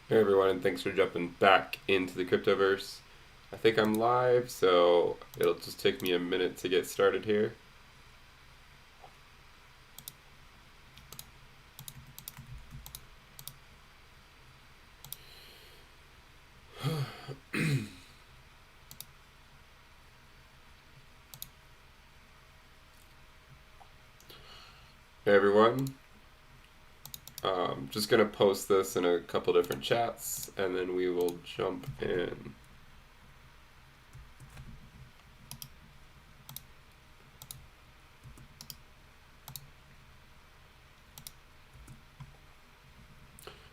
Hey everyone, and thanks for jumping back into the cryptoverse. I think I'm live, so it'll just take me a minute to get started here. Hey everyone, just gonna post this in a couple different chats, and then we will jump in.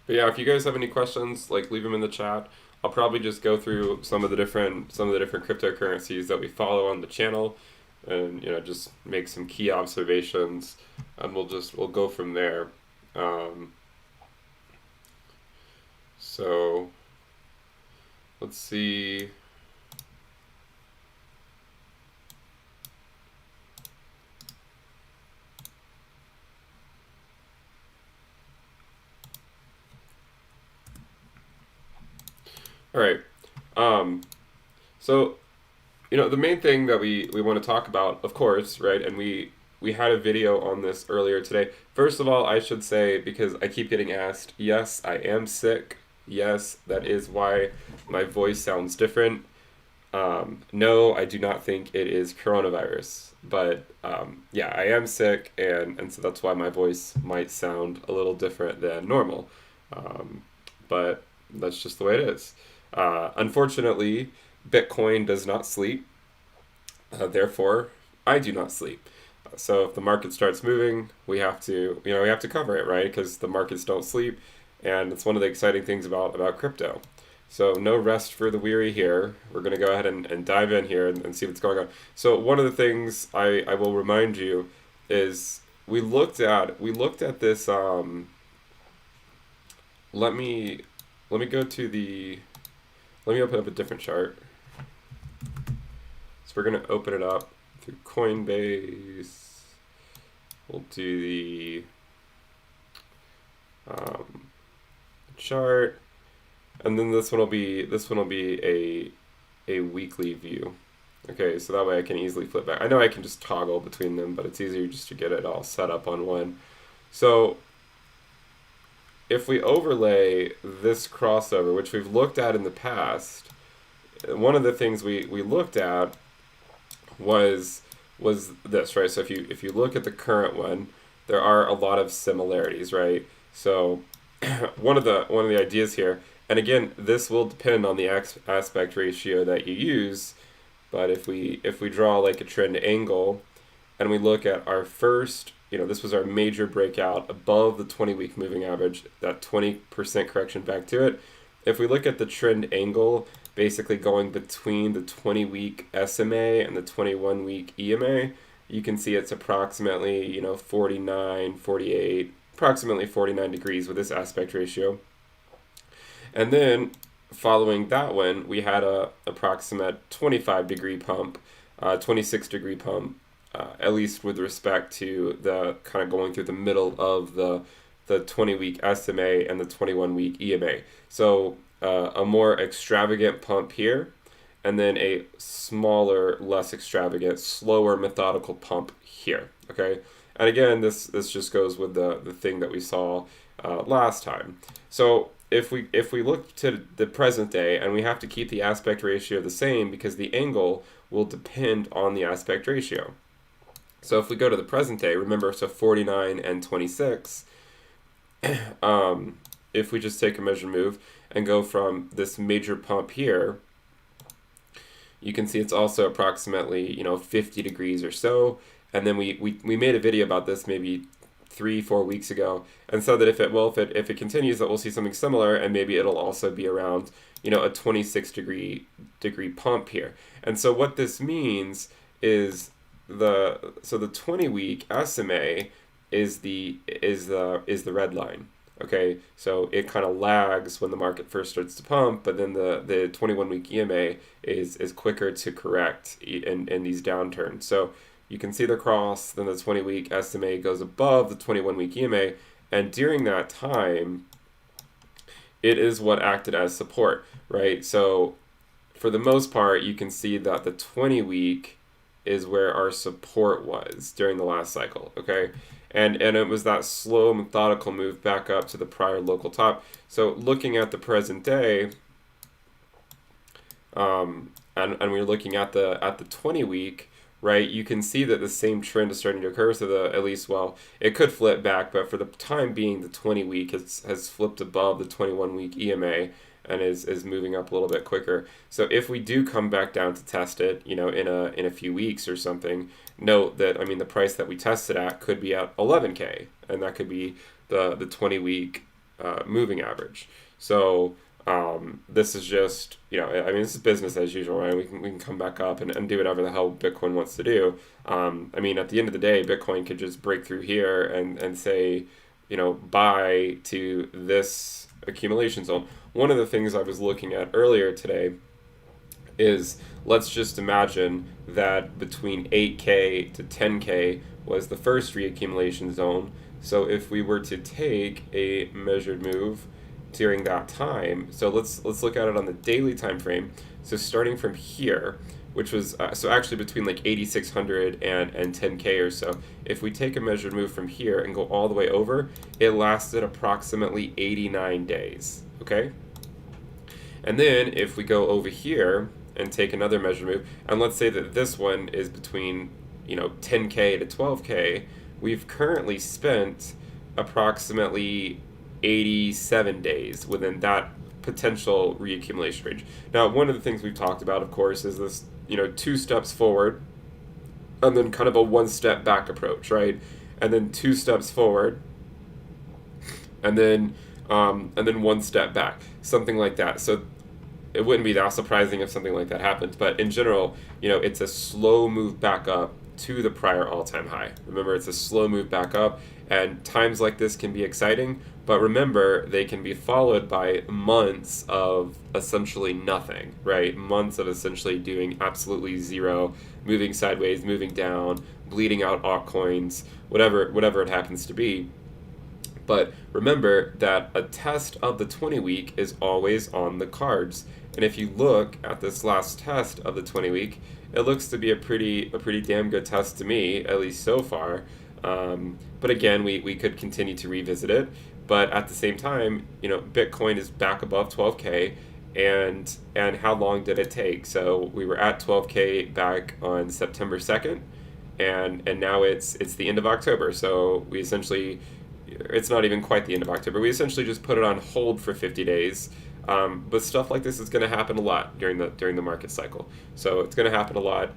But yeah, if you guys have any questions, like leave them in the chat. I'll probably just go through some of the different cryptocurrencies that we follow on the channel, and just make some key observations, and we'll go from there. Um, so let's see. All right. Um, so the main thing that we want to talk about, of course, right? And we had a video on this earlier today. First of all, I should say, because I keep getting asked, yes, I am sick. Yes, that is why my voice sounds different. No, I do not think it is coronavirus, but yeah, I am sick, and so that's why my voice might sound a little different than normal. Um, but that's just the way it is. Unfortunately, Bitcoin does not sleep. Therefore, I do not sleep. So if the market starts moving, we have to cover it, right? Because the markets don't sleep, and it's one of the exciting things about crypto. So no rest for the weary here. We're going to go ahead and dive in here and see what's going on. So one of the things I will remind you is we looked at this. Let me go to the. Let me open up a different chart. So we're going to open it up through Coinbase. We'll do the chart, and then this one will be a weekly view. Okay, so that way I can easily flip back. I know I can just toggle between them, but it's easier just to get it all set up on one. So if we overlay this crossover, which we've looked at in the past, one of the things we looked at was this, right? So if you look at the current one, there are a lot of similarities, right? So one of the ideas here, and again, this will depend on the aspect ratio that you use, but if we draw like a trend angle, and we look at our first, this was our major breakout above the 20-week moving average, that 20% correction back to it. If we look at the trend angle, basically going between the 20-week SMA and the 21-week EMA, you can see it's approximately, 49, 48, approximately 49 degrees with this aspect ratio. And then following that one, we had a approximate 25-degree pump, 26-degree pump, at least with respect to the kind of going through the middle of the 20-week SMA and the 21-week EMA. So a more extravagant pump here, and then a smaller, less extravagant, slower, methodical pump here. Okay, and again, this just goes with the thing that we saw last time. So if we look to the present day, and we have to keep the aspect ratio the same because the angle will depend on the aspect ratio. So if we go to the present day, remember, so 49 and 26, if we just take a measure move and go from this major pump here, you can see it's also approximately 50 degrees or so. And then we made a video about this maybe 3-4 weeks ago, and so that if it continues, that we'll see something similar, and maybe it'll also be around a 26 degree pump here. And so what this means is the 20-week SMA is the red line. Okay, so it kind of lags when the market first starts to pump, but then the 21-week EMA is quicker to correct in these downturns. So you can see the cross, then the 20-week SMA goes above the 21-week EMA, and during that time, it is what acted as support, right? So for the most part, you can see that the 20-week is where our support was during the last cycle, okay? And it was that slow, methodical move back up to the prior local top. So looking at the present day, and we're looking at the 20-week, right? You can see that the same trend is starting to occur. So at least, well, it could flip back, but for the time being, the 20-week has flipped above the 21-week EMA and is moving up a little bit quicker. So if we do come back down to test it, in a few weeks or something, note that the price that we tested at could be at 11K, and that could be the 20-week moving average. So this is just, this is business as usual, right? We can come back up and do whatever the hell Bitcoin wants to do. At the end of the day, Bitcoin could just break through here and say, buy to this accumulation zone. One of the things I was looking at earlier today is, let's just imagine that between 8K to 10K was the first reaccumulation zone. So if we were to take a measured move during that time, so let's look at it on the daily time frame. So starting from here, which was so actually between like 8,600 and 10K or so, if we take a measured move from here and go all the way over, it lasted approximately 89 days, okay? And then if we go over here and take another measured move, and let's say that this one is between 10K to 12K, we've currently spent approximately 87 days within that potential reaccumulation range. Now, one of the things we've talked about, of course, is this 2 steps forward and then kind of a 1 step back approach, right? And then 2 steps forward and then 1 step back, something like that. So it wouldn't be that surprising if something like that happened, but in general, it's a slow move back up to the prior all-time high. Remember, it's a slow move back up, and times like this can be exciting, but remember, they can be followed by months of essentially nothing, right? Months of essentially doing absolutely zero, moving sideways, moving down, bleeding out altcoins, whatever it happens to be. But remember that a test of the 20-week is always on the cards. And if you look at this last test of the 20-week, it looks to be a pretty damn good test to me, at least so far. But again, we could continue to revisit it. But at the same time, Bitcoin is back above 12K, and how long did it take? So we were at 12K back on September 2nd, and now it's the end of October. So we essentially, it's not even quite the end of October. We essentially just put it on hold for 50 days. But stuff like this is going to happen a lot during the market cycle. So it's going to happen a lot.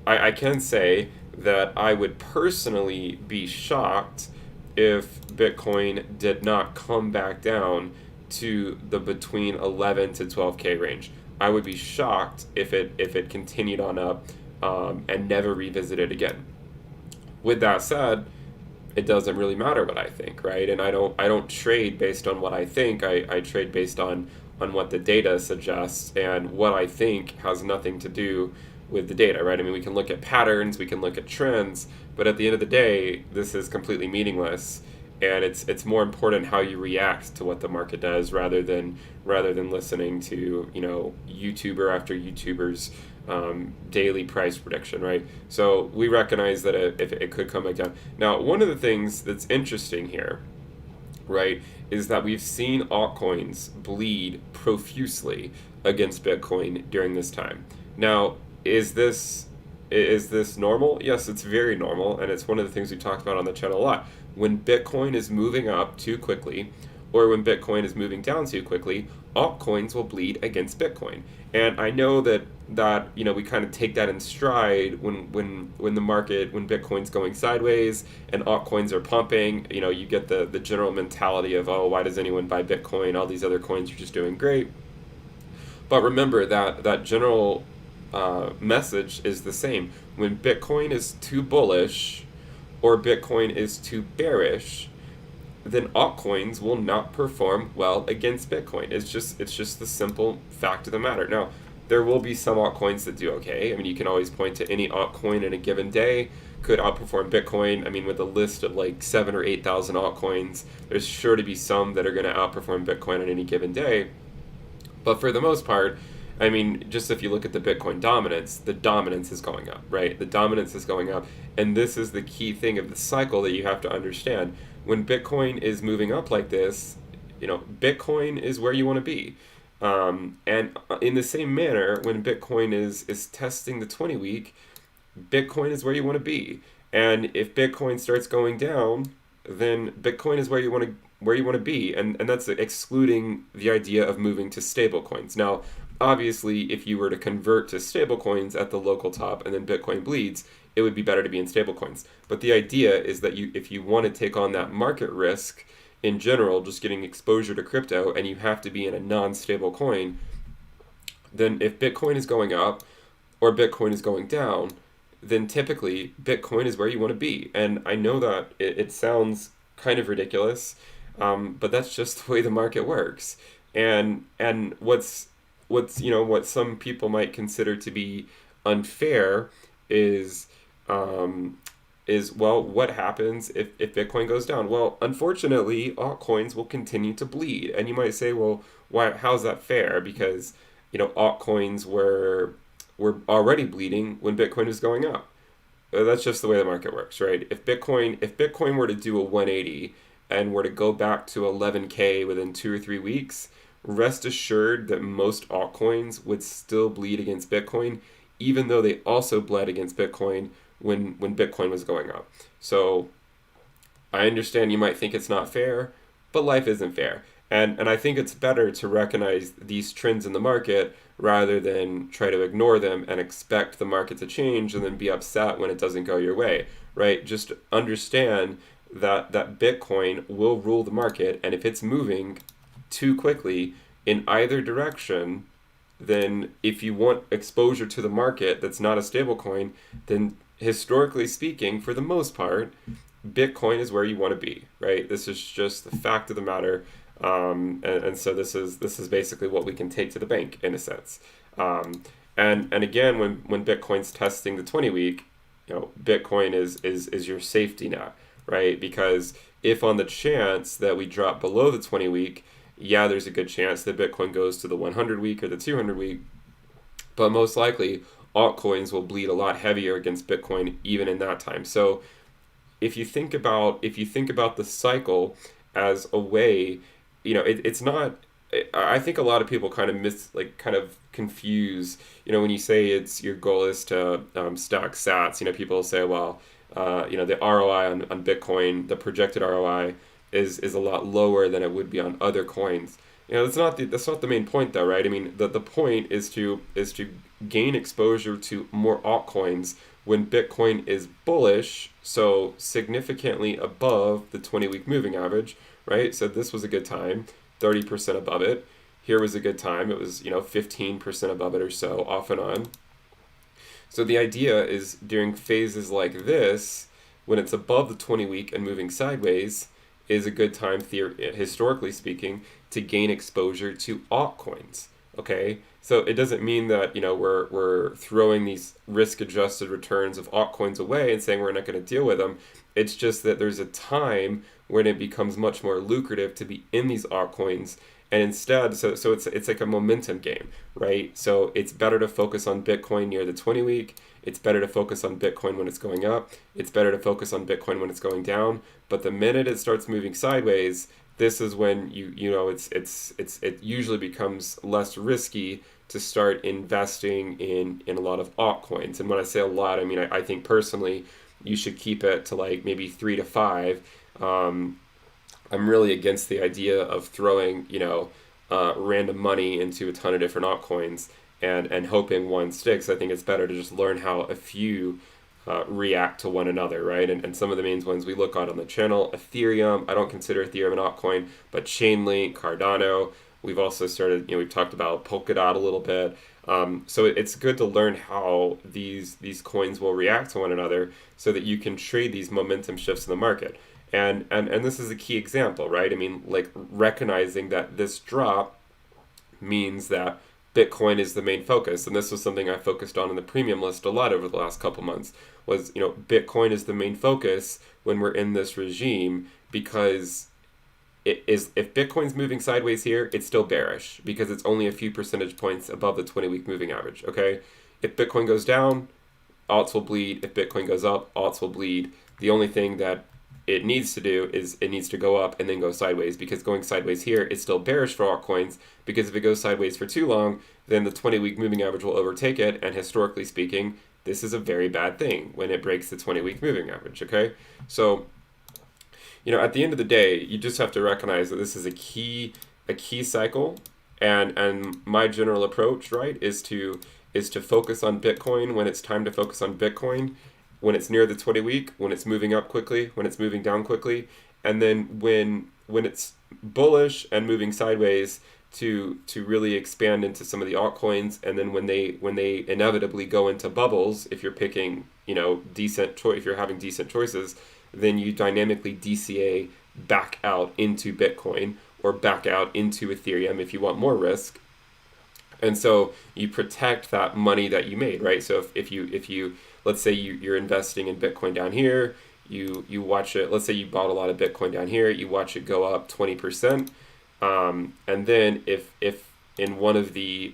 I can say that I would personally be shocked if Bitcoin did not come back down to the between 11 to 12K range. I would be shocked if it continued on up and never revisited again. With that said, it doesn't really matter what I think, right? And I don't trade based on what I think. I trade based on what the data suggests, and what I think has nothing to do with the data, right? We can look at patterns, we can look at trends, but at the end of the day, this is completely meaningless, and it's more important how you react to what the market does rather than listening to YouTuber after YouTuber's daily price prediction, right? So we recognize that it could come back down. Now, one of the things that's interesting here, right, is that we've seen altcoins bleed profusely against Bitcoin during this time. Now, is this normal? Yes, it's very normal, and it's one of the things we talked about on the channel a lot. When Bitcoin is moving up too quickly, or when Bitcoin is moving down too quickly, altcoins will bleed against Bitcoin. And I know that we kind of take that in stride when Bitcoin's going sideways and altcoins are pumping. You get the general mentality of, oh, why does anyone buy Bitcoin? All these other coins are just doing great. But remember that general message is the same. When Bitcoin is too bullish or Bitcoin is too bearish, then altcoins will not perform well against Bitcoin. It's just the simple fact of the matter. Now, there will be some altcoins that do okay. You can always point to any altcoin in a given day, could outperform Bitcoin. I mean, with a list of like 7 or 8 thousand altcoins, there's sure to be some that are going to outperform Bitcoin on any given day. But for the most part, I mean, just if you look at the Bitcoin dominance, the dominance is going up, right? The dominance is going up. And this is the key thing of the cycle that you have to understand. When Bitcoin is moving up like this, Bitcoin is where you want to be. And in the same manner, when Bitcoin is testing the 20 week, Bitcoin is where you want to be. And if Bitcoin starts going down, then Bitcoin is where you want to be, and that's excluding the idea of moving to stable coins. Now, obviously, if you were to convert to stable coins at the local top and then Bitcoin bleeds, it would be better to be in stable coins. But the idea is that if you want to take on that market risk in general, just getting exposure to crypto, and you have to be in a non-stable coin, then if Bitcoin is going up or Bitcoin is going down, then typically Bitcoin is where you want to be. And I know that it sounds kind of ridiculous, but that's just the way the market works. And what some people might consider to be unfair is well, what happens if Bitcoin goes down? Well, unfortunately, altcoins will continue to bleed. And you might say, well, why? How's that fair? Because altcoins were already bleeding when Bitcoin was going up. That's just the way the market works, right? If Bitcoin were to do a 180 and were to go back to 11K within 2 or 3 weeks, rest assured that most altcoins would still bleed against Bitcoin, even though they also bled against Bitcoin when Bitcoin was going up. So I understand you might think it's not fair, but life isn't fair. And I think it's better to recognize these trends in the market rather than try to ignore them and expect the market to change and then be upset when it doesn't go your way, right? Just understand that Bitcoin will rule the market, and if it's moving too quickly in either direction, then if you want exposure to the market that's not a stable coin, then historically speaking, for the most part, Bitcoin is where you want to be, right? This is just the fact of the matter. And so this is basically what we can take to the bank in a sense. And again, when Bitcoin's testing the 20 week, Bitcoin is your safety net, right? Because if on the chance that we drop below the 20 week, yeah, there's a good chance that Bitcoin goes to the 100 week or the 200 week, but most likely altcoins will bleed a lot heavier against Bitcoin even in that time. So if you think about the cycle as a way, it's not. I think a lot of people kind of confuse. When you say your goal is to stack Sats, people say, well, the ROI on Bitcoin, the projected ROI is a lot lower than it would be on other coins. That's not the main point though, right? I mean, the point is to gain exposure to more altcoins when Bitcoin is bullish, so significantly above the 20-week moving average, right? So this was a good time, 30% above it. Here was a good time. It was, 15% above it or so, off and on. So the idea is during phases like this, when it's above the 20-week and moving sideways, is a good time, historically speaking, to gain exposure to altcoins. Okay, so it doesn't mean that we're throwing these risk-adjusted returns of altcoins away and saying we're not going to deal with them. It's just that there's a time when it becomes much more lucrative to be in these altcoins, and instead, so it's like a momentum game, right? So it's better to focus on Bitcoin near the 20 week. It's better to focus on Bitcoin when it's going up. It's better to focus on Bitcoin when it's going down. But the minute it starts moving sideways, this is when it usually becomes less risky to start investing in a lot of altcoins. And when I say a lot, I mean I think personally you should keep it to like maybe 3 to 5. I'm really against the idea of throwing random money into a ton of different altcoins and hoping one sticks. I think it's better to just learn how a few react to one another, right? And some of the main ones we look at on the channel, Ethereum. I don't consider Ethereum an altcoin, but Chainlink, Cardano. We've also started, we've talked about Polkadot a little bit. So it's good to learn how these coins will react to one another so that you can trade these momentum shifts in the market. And this is a key example, right? I mean, like recognizing that this drop means that Bitcoin is the main focus, and this was something I focused on in the premium list a lot over the last couple months. Was Bitcoin is the main focus when we're in this regime, because it is, if Bitcoin's moving sideways here, it's still bearish because it's only a few percentage points above the 20-week moving average. Okay, if Bitcoin goes down, alts will bleed. If Bitcoin goes up, alts will bleed. The only thing that it needs to do is it needs to go up and then go sideways, because going sideways here is still bearish for altcoins, because if it goes sideways for too long, then the 20-week moving average will overtake it, and historically speaking, this is a very bad thing when it breaks the 20-week moving average, okay? So, at the end of the day, you just have to recognize that this is a key cycle, and my general approach, right, is to focus on Bitcoin when it's time to focus on Bitcoin, when it's near the 20-week, when it's moving up quickly, when it's moving down quickly, and then when it's bullish and moving sideways, to really expand into some of the altcoins, and then when they inevitably go into bubbles, if you're picking if you're having decent choices, then you dynamically DCA back out into Bitcoin or back out into Ethereum if you want more risk. And so you protect that money that you made, right? So if you let's say you're investing in Bitcoin down here, you watch it. Let's say you bought a lot of Bitcoin down here, you watch it go up 20%, and then if in one of the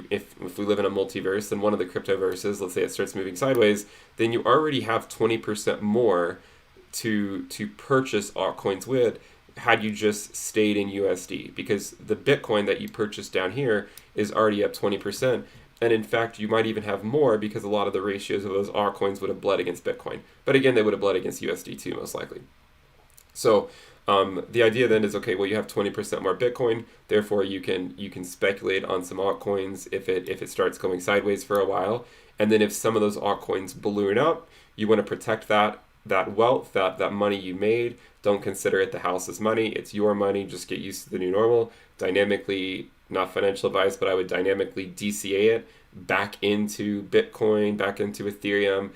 if we live in a multiverse, then one of the cryptoverses, let's say it starts moving sideways, then you already have 20% more to purchase altcoins with, had you just stayed in USD, because the Bitcoin that you purchased down here is already up 20%. And in fact, you might even have more, because a lot of the ratios of those altcoins would have bled against Bitcoin. But again, they would have bled against USD too, most likely. So the idea then is, okay, well, you have 20% more Bitcoin, therefore you can speculate on some altcoins if it starts going sideways for a while. And then if some of those altcoins balloon up, you want to protect that wealth, that money you made. Don't consider it the house's money. It's your money. Just get used to the new normal. Dynamically, not financial advice, but I would dynamically DCA it back into Bitcoin, back into Ethereum.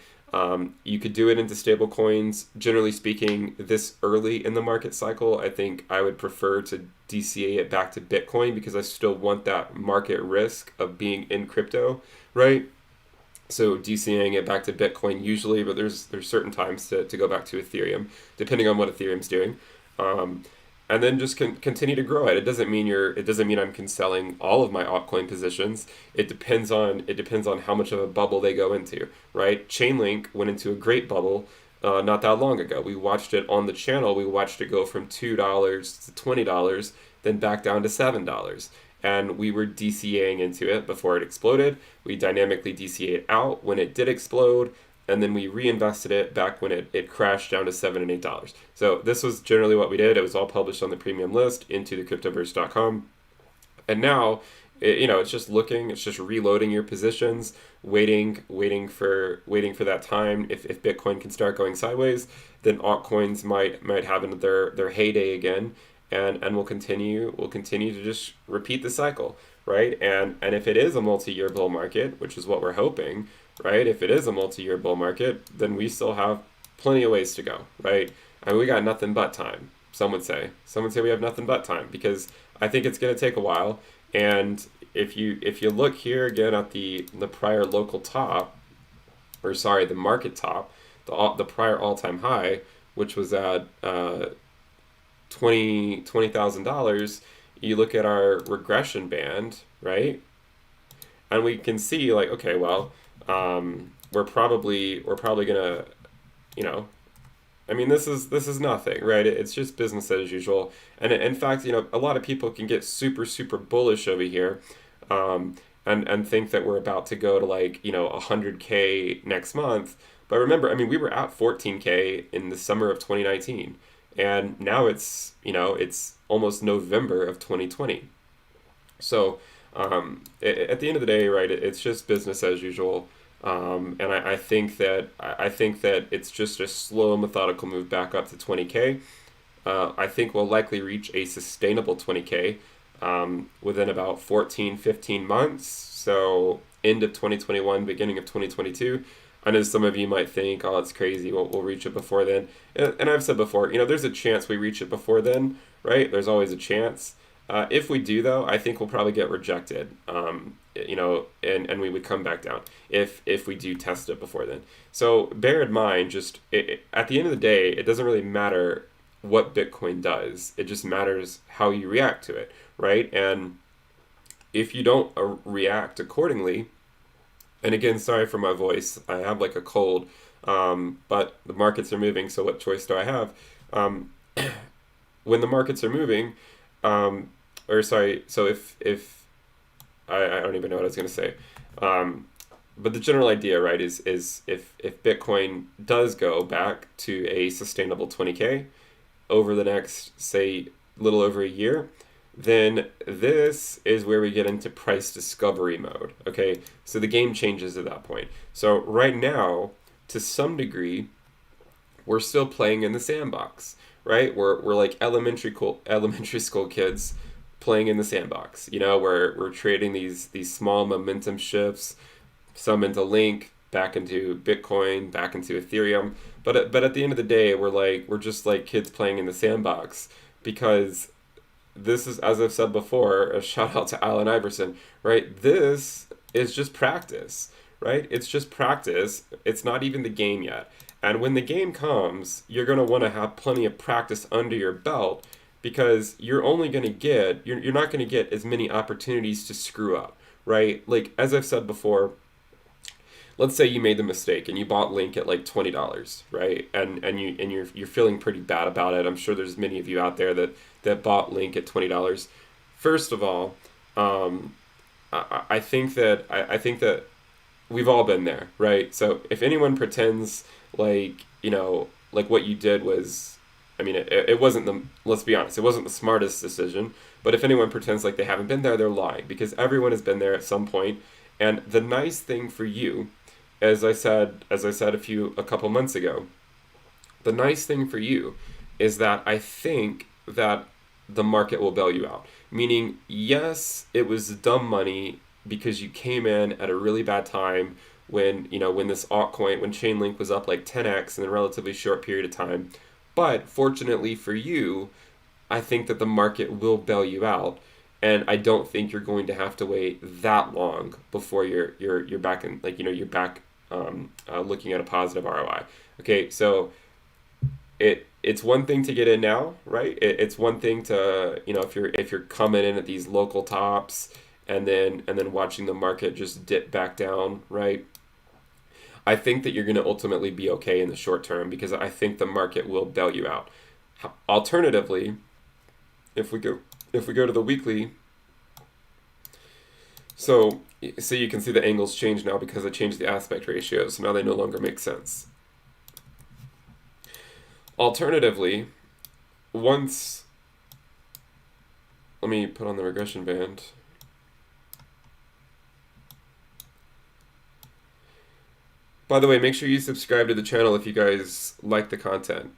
You could do it into stable coins. Generally speaking, this early in the market cycle, I think I would prefer to DCA it back to Bitcoin, because I still want that market risk of being in crypto, right? So DCAing it back to Bitcoin usually, but there's certain times to go back to Ethereum, depending on what Ethereum's doing. And then just continue to grow it. It doesn't mean I'm canceling all of my altcoin positions. It depends on how much of a bubble they go into, right? Chainlink went into a great bubble not that long ago. We watched it on the channel. We watched it go from $2 to $20, then back down to $7. And we were DCAing into it before it exploded. We dynamically DCA'd out when it did explode, and then we reinvested it back when it crashed down to $7 and $8. So this was generally what we did. It was all published on the premium list into thecryptoverse.com. And now, it's just reloading your positions, waiting for that time. If Bitcoin can start going sideways, then altcoins might have their heyday again. And we'll continue to just repeat the cycle, right? And if it is a multi-year bull market, which is what we're hoping, right? If it is a multi-year bull market, then we still have plenty of ways to go, right? I mean, we got nothing but time. Some would say we have nothing but time, because I think it's going to take a while. And if you look here again at the prior local top, the market top, the prior all-time high, which was at $20,000, you look at our regression band, right? And we can see, like, okay, well, we're probably gonna, I mean, this is nothing, right? It's just business as usual. And in fact, a lot of people can get super, super bullish over here, and think that we're about to go to 100K next month. But remember, I mean, we were at 14K in the summer of 2019. And now it's almost November of 2020. So at the end of the day, right, it's just business as usual. And I think that it's just a slow, methodical move back up to 20K. I think we'll likely reach a sustainable 20K within about 14, 15 months. So end of 2021, beginning of 2022. I know some of you might think, oh, it's crazy, we'll reach it before then. And I've said before, there's a chance we reach it before then, right? There's always a chance. If we do, though, I think we'll probably get rejected. And we would come back down if we do test it before then. So bear in mind, just at the end of the day, it doesn't really matter what Bitcoin does. It just matters how you react to it, right? And if you don't react accordingly, and again, sorry for my voice, I have like a cold, but the markets are moving, so what choice do I have? Um, when the markets are moving, or sorry, so if I don't even know what I was going to say. But the general idea, right, is if Bitcoin does go back to a sustainable 20K over the next, say, little over a year, then this is where we get into price discovery mode. Okay, so the game changes at that point. So right now, to some degree, we're still playing in the sandbox, right? We're like elementary school kids playing in the sandbox. You know, we're trading these small momentum shifts, some into Link, back into Bitcoin, back into Ethereum. But at the end of the day, we're just like kids playing in the sandbox, because this is, as I've said before, a shout out to Allen Iverson, right? This is just practice, right? It's just practice. It's not even the game yet. And when the game comes, you're going to want to have plenty of practice under your belt, because you're not going to get as many opportunities to screw up, right? Like, as I've said before, let's say you made the mistake and you bought Link at like $20, right? And you're feeling pretty bad about it. I'm sure there's many of you out there that bought Link at $20. First of all, I think that we've all been there, right? So if anyone pretends like, like what you did was, I mean, it wasn't let's be honest, it wasn't the smartest decision. But if anyone pretends like they haven't been there, they're lying, because everyone has been there at some point. And the nice thing for you, as I said a couple months ago, the nice thing for you is that I think that the market will bail you out. Meaning, yes, it was dumb money because you came in at a really bad time when this altcoin, when Chainlink was up like 10x in a relatively short period of time. But fortunately for you, I think that the market will bail you out, and I don't think you're going to have to wait that long before you're back in, like, you're back looking at a positive ROI. Okay, so it's one thing to get in now, right? It's one thing to, if you're coming in at these local tops and then watching the market just dip back down, right? I think that you're going to ultimately be okay in the short term, because I think the market will bail you out. Alternatively, if we go to the weekly, so you can see the angles change now because I changed the aspect ratio, so now they no longer make sense. Alternatively, let me put on the regression band. By the way, make sure you subscribe to the channel if you guys like the content.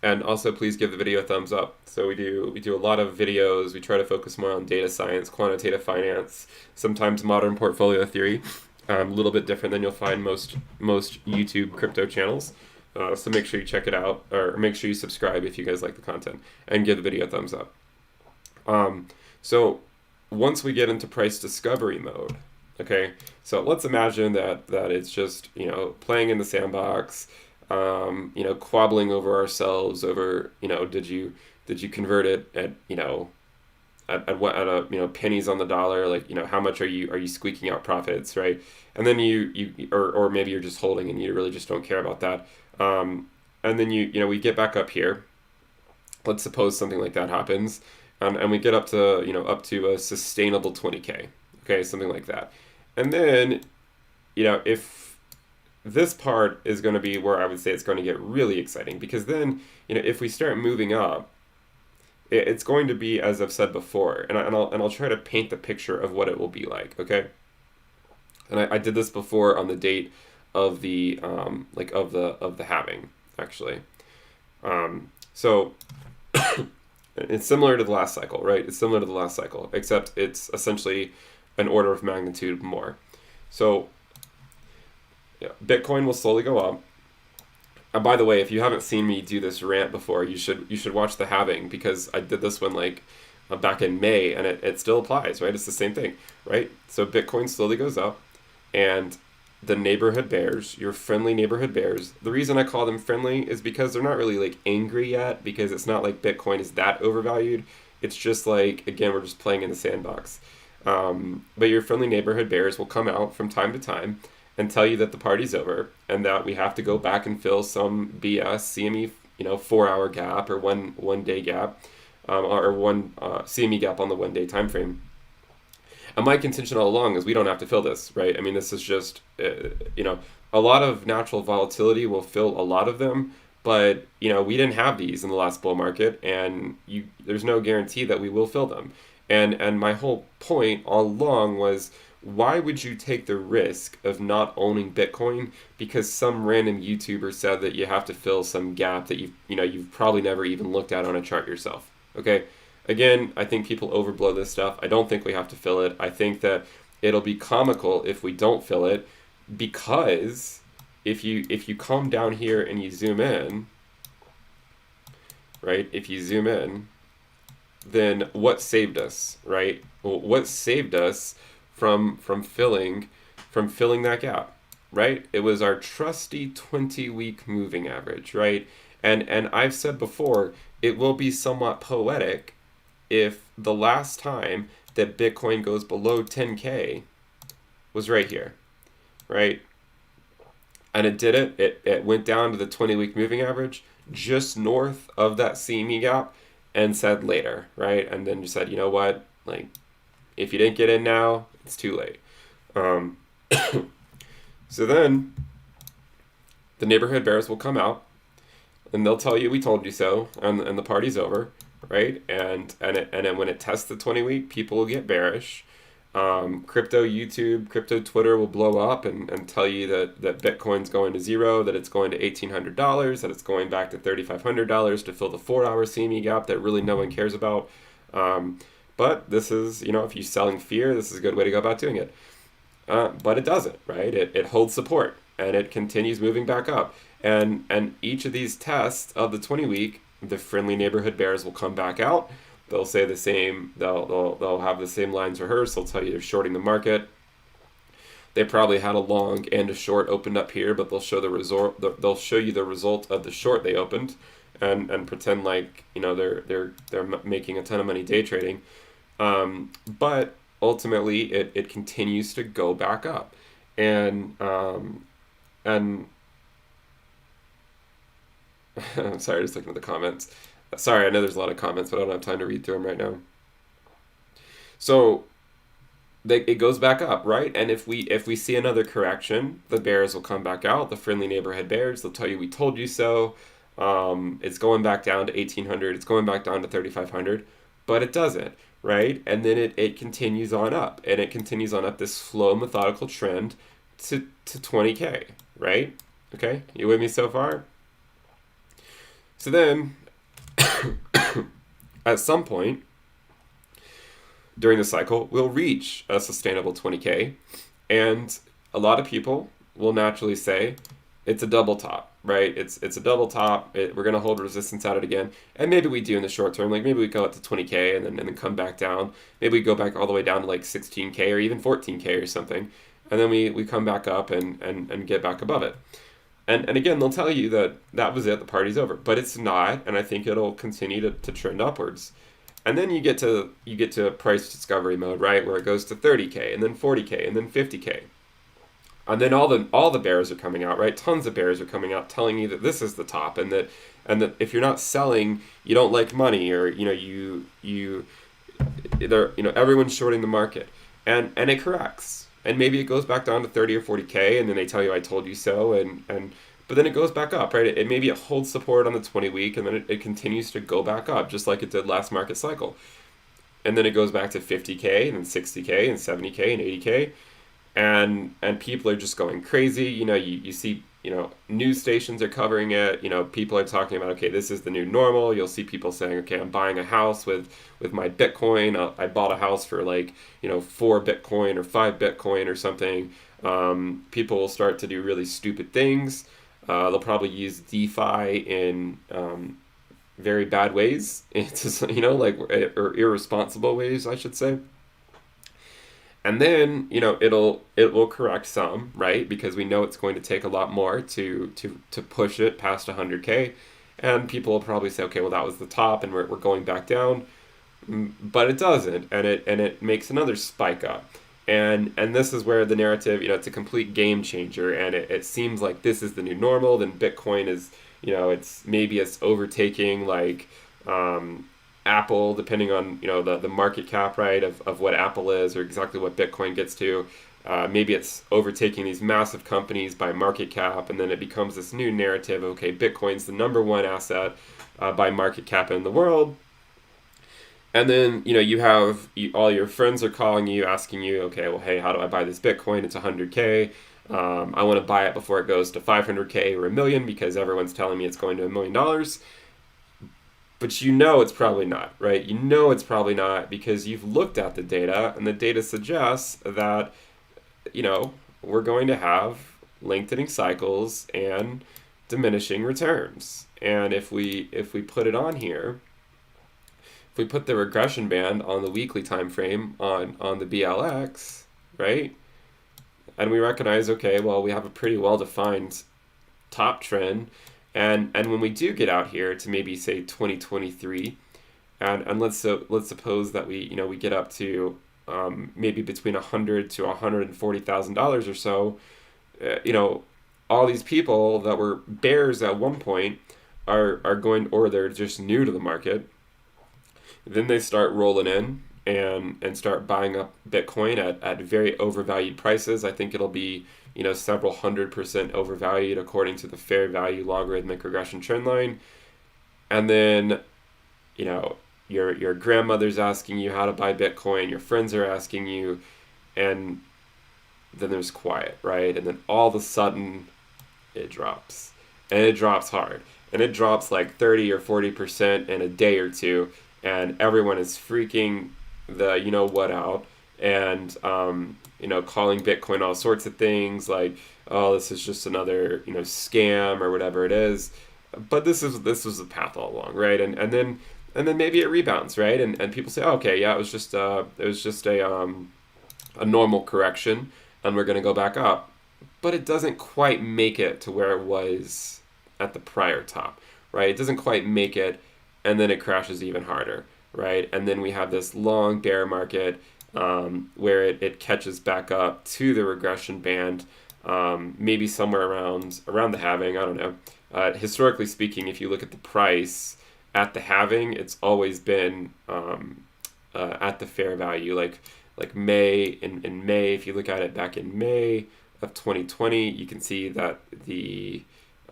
And also, please give the video a thumbs up. So we do a lot of videos. We try to focus more on data science, quantitative finance, sometimes modern portfolio theory. A little bit different than you'll find most YouTube crypto channels. So make sure you check it out, or make sure you subscribe if you guys like the content, and give the video a thumbs up. So once we get into price discovery mode, okay, so let's imagine that it's just, playing in the sandbox, quabbling over ourselves over, did you convert it at, pennies on the dollar, like, how much are you squeaking out profits, right? And then or maybe you're just holding and you really just don't care about that. And then we get back up here. Let's suppose something like that happens, and we get up to a sustainable 20K, okay, something like that. And then, if this part is going to be where I would say it's going to get really exciting, because then, if we start moving up, it's going to be, as I've said before, and I'll try to paint the picture of what it will be like, okay? And I did this before on the date of the of the halving, actually. So it's similar to the last cycle, right? It's similar to the last cycle, except it's essentially an order of magnitude more. So yeah, Bitcoin will slowly go up. And by the way, if you haven't seen me do this rant before, you should watch the halving, because I did this one like back in May, and it still applies, right? It's the same thing, right? So Bitcoin slowly goes up, and the neighborhood bears, your friendly neighborhood bears, the reason I call them friendly is because they're not really like angry yet, because it's not like Bitcoin is that overvalued. It's just like, again, we're just playing in the sandbox. But your friendly neighborhood bears will come out from time to time and tell you that the party's over and that we have to go back and fill some BS CME, 4-hour gap or one day gap, or one CME gap on the 1 day time frame. And my contention all along is we don't have to fill this, right? I mean, this is just, a lot of natural volatility will fill a lot of them, but, we didn't have these in the last bull market, and there's no guarantee that we will fill them. And my whole point all along was, why would you take the risk of not owning Bitcoin because some random YouTuber said that you have to fill some gap that you've probably never even looked at on a chart yourself? Okay. Again, I think people overblow this stuff. I don't think we have to fill it. I think that it'll be comical if we don't fill it, because if you come down here and you zoom in, right? If you zoom in, then what saved us, right? Well, what saved us from filling that gap, right? It was our trusty 20-week moving average, right? And I've said before, it will be somewhat poetic if the last time that Bitcoin goes below 10K was right here, right? And it did it. It went down to the 20-week moving average just north of that CME gap and said later, right? And then just said, you know what? Like, if you didn't get in now, it's too late. So then the neighborhood bears will come out and they'll tell you we told you so, and the party's over, right? And then when it tests the 20-week, people will get bearish. Crypto YouTube, crypto Twitter will blow up and tell you that Bitcoin's going to zero, that it's going to $1,800, that it's going back to $3,500 to fill the 4-hour CME gap that really no one cares about. But this is, if you're selling fear, this is a good way to go about doing it. But it doesn't, right? It holds support and it continues moving back up. And each of these tests of the 20-week, the friendly neighborhood bears will come back out. They'll say the same. They'll have the same lines rehearsed. They'll tell you they're shorting the market. They probably had a long and a short opened up here, but they'll show They'll show you the result of the short they opened, and pretend like they're making a ton of money day trading. But ultimately, it continues to go back up, and I'm sorry, just looking at the comments. Sorry, I know there's a lot of comments, but I don't have time to read through them right now. So it goes back up, right? And if we see another correction, the bears will come back out. The friendly neighborhood bears, they'll tell you we told you so. It's going back down to 1,800. It's going back down to 3,500, but it doesn't, right? And then it continues on up, and it continues on up this slow, methodical trend to 20K, right? Okay, you with me so far? So then, at some point during the cycle, we'll reach a sustainable 20K, and a lot of people will naturally say it's a double top, right? It's a double top. We're going to hold resistance at it again, and maybe we do in the short term. Like maybe we go up to 20K and then come back down. Maybe we go back all the way down to like 16K or even 14K or something, and then we come back up and get back above it. And again, they'll tell you that was it, the party's over. But it's not, and I think it'll continue to trend upwards. And then you get to price discovery mode, right, where it goes to 30K, and then 40K, and then 50K. And then all the bears are coming out, right? Tons of bears are coming out telling you that this is the top, and that if you're not selling, you don't like money, or everyone's shorting the market. And it corrects. And maybe it goes back down to 30 or 40K, and then they tell you I told you so, but then it goes back up, right? Maybe it holds support on the 20-week, and then it continues to go back up, just like it did last market cycle. And then it goes back to 50K, and then 60K, and 70K, and 80K, and people are just going crazy. You see, news stations are covering it. People are talking about, okay, this is the new normal. You'll see people saying, okay, I'm buying a house with my Bitcoin. I bought a house for 4 Bitcoin or 5 Bitcoin or something. People will start to do really stupid things. They'll probably use DeFi in very bad ways, into, like, or irresponsible ways, I should say. And then, it will correct some, right? Because we know it's going to take a lot more to push it past 100K. And people will probably say, okay, well, that was the top and we're going back down. But it doesn't, and it makes another spike up. And this is where the narrative, it's a complete game changer, and it seems like this is the new normal. Then Bitcoin is, it's overtaking, like, Apple, depending on, the market cap, right, of what Apple is, or exactly what Bitcoin gets to. Maybe it's overtaking these massive companies by market cap, and then it becomes this new narrative. Okay, Bitcoin's the number one asset by market cap in the world. And then, all your friends are calling you, asking you, okay, well, hey, how do I buy this Bitcoin? It's 100K. I want to buy it before it goes to 500K or a million, because everyone's telling me it's going to $1 million. But it's probably not, right? It's probably not, because you've looked at the data, and the data suggests that, we're going to have lengthening cycles and diminishing returns. And if we put it on here, if we put the regression band on the weekly time frame on the BLX, right? And we recognize, okay, well, we have a pretty well-defined top trend. And when we do get out here to maybe say 2023, and let's suppose that we get up to maybe between $100,000 to $140,000 or so, all these people that were bears at one point are going, or they're just new to the market. Then they start rolling in and start buying up Bitcoin at very overvalued prices. I think it'll be, several 100% overvalued according to the fair value logarithmic regression trend line. And then, your grandmother's asking you how to buy Bitcoin, your friends are asking you, and then there's quiet, right? And then all of a sudden it drops. And it drops hard. And it drops like 30 or 40% in a day or two. And everyone is freaking the what out, and calling Bitcoin all sorts of things, like, oh, this is just another scam or whatever it is. But this was the path all along, right? And then maybe it rebounds, right? And people say, oh, okay, yeah, it was just a normal correction, and we're gonna go back up. But it doesn't quite make it to where it was at the prior top, right? It doesn't quite make it. And then it crashes even harder, right? And then we have this long bear market where it catches back up to the regression band, maybe somewhere around the halving. I don't know. Historically speaking, if you look at the price at the halving, it's always been at the fair value. Like May, in May, if you look at it back in May of 2020, you can see that the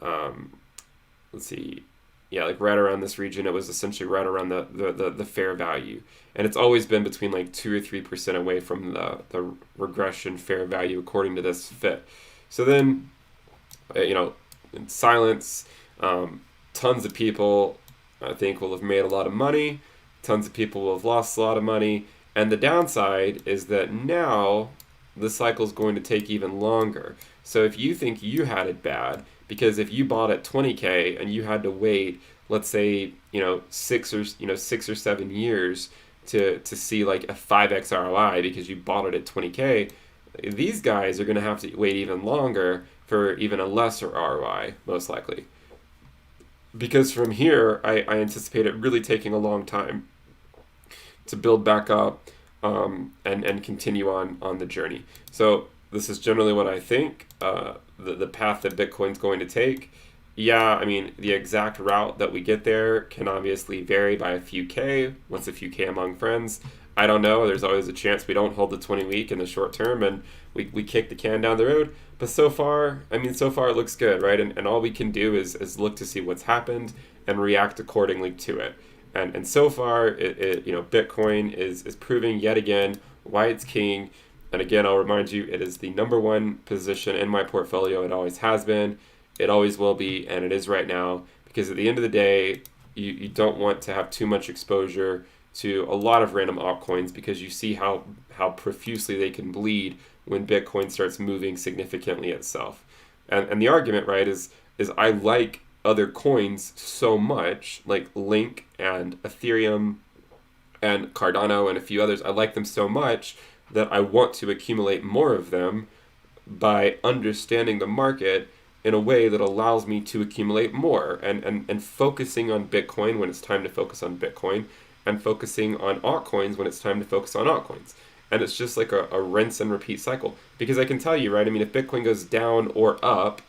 let's see. Yeah, like right around this region, it was essentially right around the fair value. And it's always been between like 2 or 3% away from the regression fair value according to this fit. So then, in silence, tons of people, I think, will have made a lot of money. Tons of people will have lost a lot of money. And the downside is that now the cycle is going to take even longer. So if you think you had it bad, because if you bought at 20K and you had to wait, let's say, 6 or 7 years to see like a 5x ROI because you bought it at 20K, these guys are going to have to wait even longer for even a lesser ROI, most likely. Because from here, I anticipate it really taking a long time to build back up and continue on the journey. So this is generally what I think, the path that Bitcoin's going to take. Yeah, I mean, the exact route that we get there can obviously vary by a few K. What's a few K among friends? I don't know. There's always a chance we don't hold the 20 week in the short term and we kick the can down the road. But so far it looks good, right? And all we can do is look to see what's happened and react accordingly to it. And so far, Bitcoin is proving yet again why it's king. And again, I'll remind you, it is the number one position in my portfolio. It always has been, it always will be, and it is right now. Because at the end of the day, you don't want to have too much exposure to a lot of random altcoins because you see how profusely they can bleed when Bitcoin starts moving significantly itself. And the argument, right, is I like other coins so much, like Link and Ethereum and Cardano and a few others. I like them so much that I want to accumulate more of them by understanding the market in a way that allows me to accumulate more, and focusing on Bitcoin when it's time to focus on Bitcoin, and focusing on altcoins when it's time to focus on altcoins. And it's just like a rinse and repeat cycle. Because I can tell you, right, I mean, if Bitcoin goes down or up,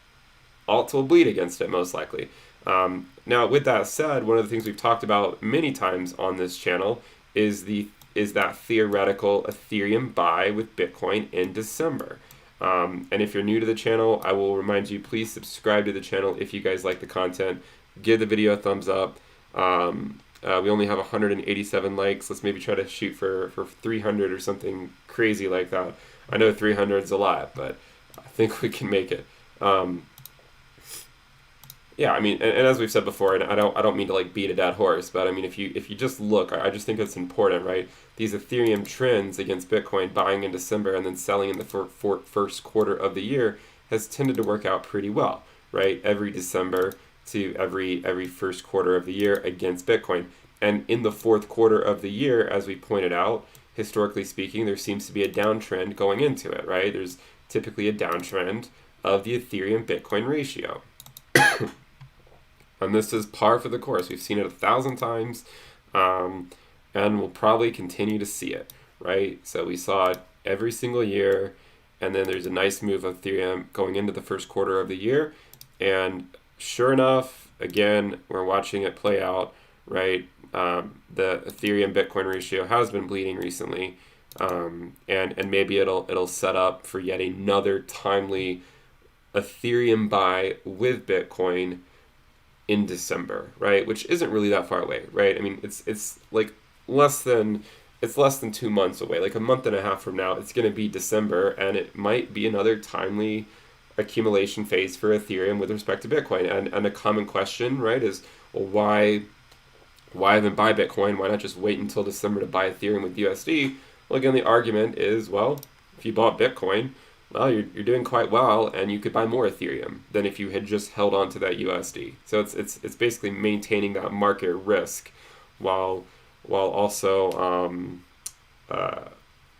alts will bleed against it most likely. Now, with that said, one of the things we've talked about many times on this channel is that theoretical Ethereum buy with Bitcoin in December. And if you're new to the channel, I will remind you, please subscribe to the channel if you guys like the content. Give the video a thumbs up. We only have 187 likes. Let's maybe try to shoot for 300 or something crazy like that. I know 300 is a lot, but I think we can make it. Yeah, I mean, and as we've said before, and I don't mean to like beat a dead horse, but I mean, if you just look, I just think it's important, right? These Ethereum trends against Bitcoin, buying in December and then selling in the first quarter of the year, has tended to work out pretty well, right? Every December to every first quarter of the year against Bitcoin, and in the fourth quarter of the year, as we pointed out, historically speaking, there seems to be a downtrend going into it, right? There's typically a downtrend of the Ethereum Bitcoin ratio. And this is par for the course. We've seen it 1,000 times, and we'll probably continue to see it, right? So we saw it every single year, and then there's a nice move of Ethereum going into the first quarter of the year, and sure enough, again, we're watching it play out, right? The Ethereum Bitcoin ratio has been bleeding recently, and maybe it'll set up for yet another timely Ethereum buy with Bitcoin in December, right? Which isn't really that far away, right? I mean, it's like less than 2 months away. Like a month and a half from now, it's going to be December, and it might be another timely accumulation phase for Ethereum with respect to Bitcoin. And a common question, right, is, well, why even buy Bitcoin? Why not just wait until December to buy Ethereum with USD? Well, again, the argument is, well, if you bought Bitcoin, well, you're doing quite well, and you could buy more Ethereum than if you had just held on to that USD. So it's basically maintaining that market risk while also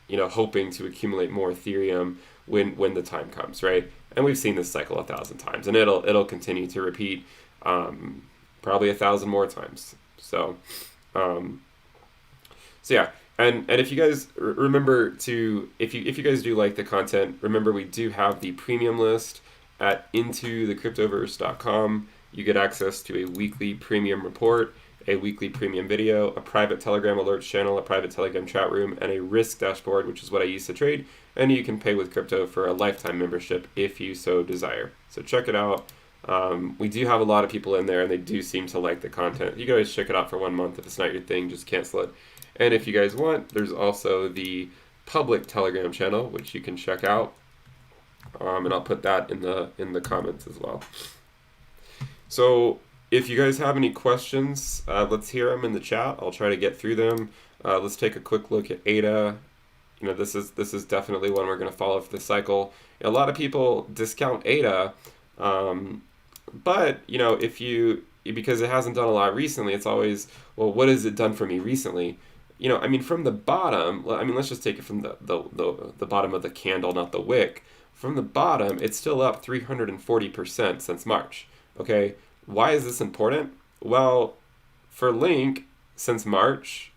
hoping to accumulate more Ethereum when the time comes, right? And we've seen this cycle 1,000 times, and it'll continue to repeat probably 1,000 more times. So yeah. And if you guys remember to, if you guys do like the content, remember we do have the premium list at intothecryptoverse.com. You get access to a weekly premium report, a weekly premium video, a private Telegram alerts channel, a private Telegram chat room, and a risk dashboard, which is what I use to trade. And you can pay with crypto for a lifetime membership if you so desire. So check it out. We do have a lot of people in there, and they do seem to like the content. You can always check it out for 1 month. If it's not your thing, just cancel it. And if you guys want, there's also the public Telegram channel, which you can check out. And I'll put that in the comments as well. So if you guys have any questions, let's hear them in the chat. I'll try to get through them. Let's take a quick look at ADA. This is definitely one we're going to follow for the cycle. A lot of people discount ADA, but because it hasn't done a lot recently, it's always, well, what has it done for me recently? I mean, from the bottom, let's just take it from the bottom of the candle, not the wick. From the bottom, it's still up 340% since March. Okay, why is this important? Well, for Link, since March,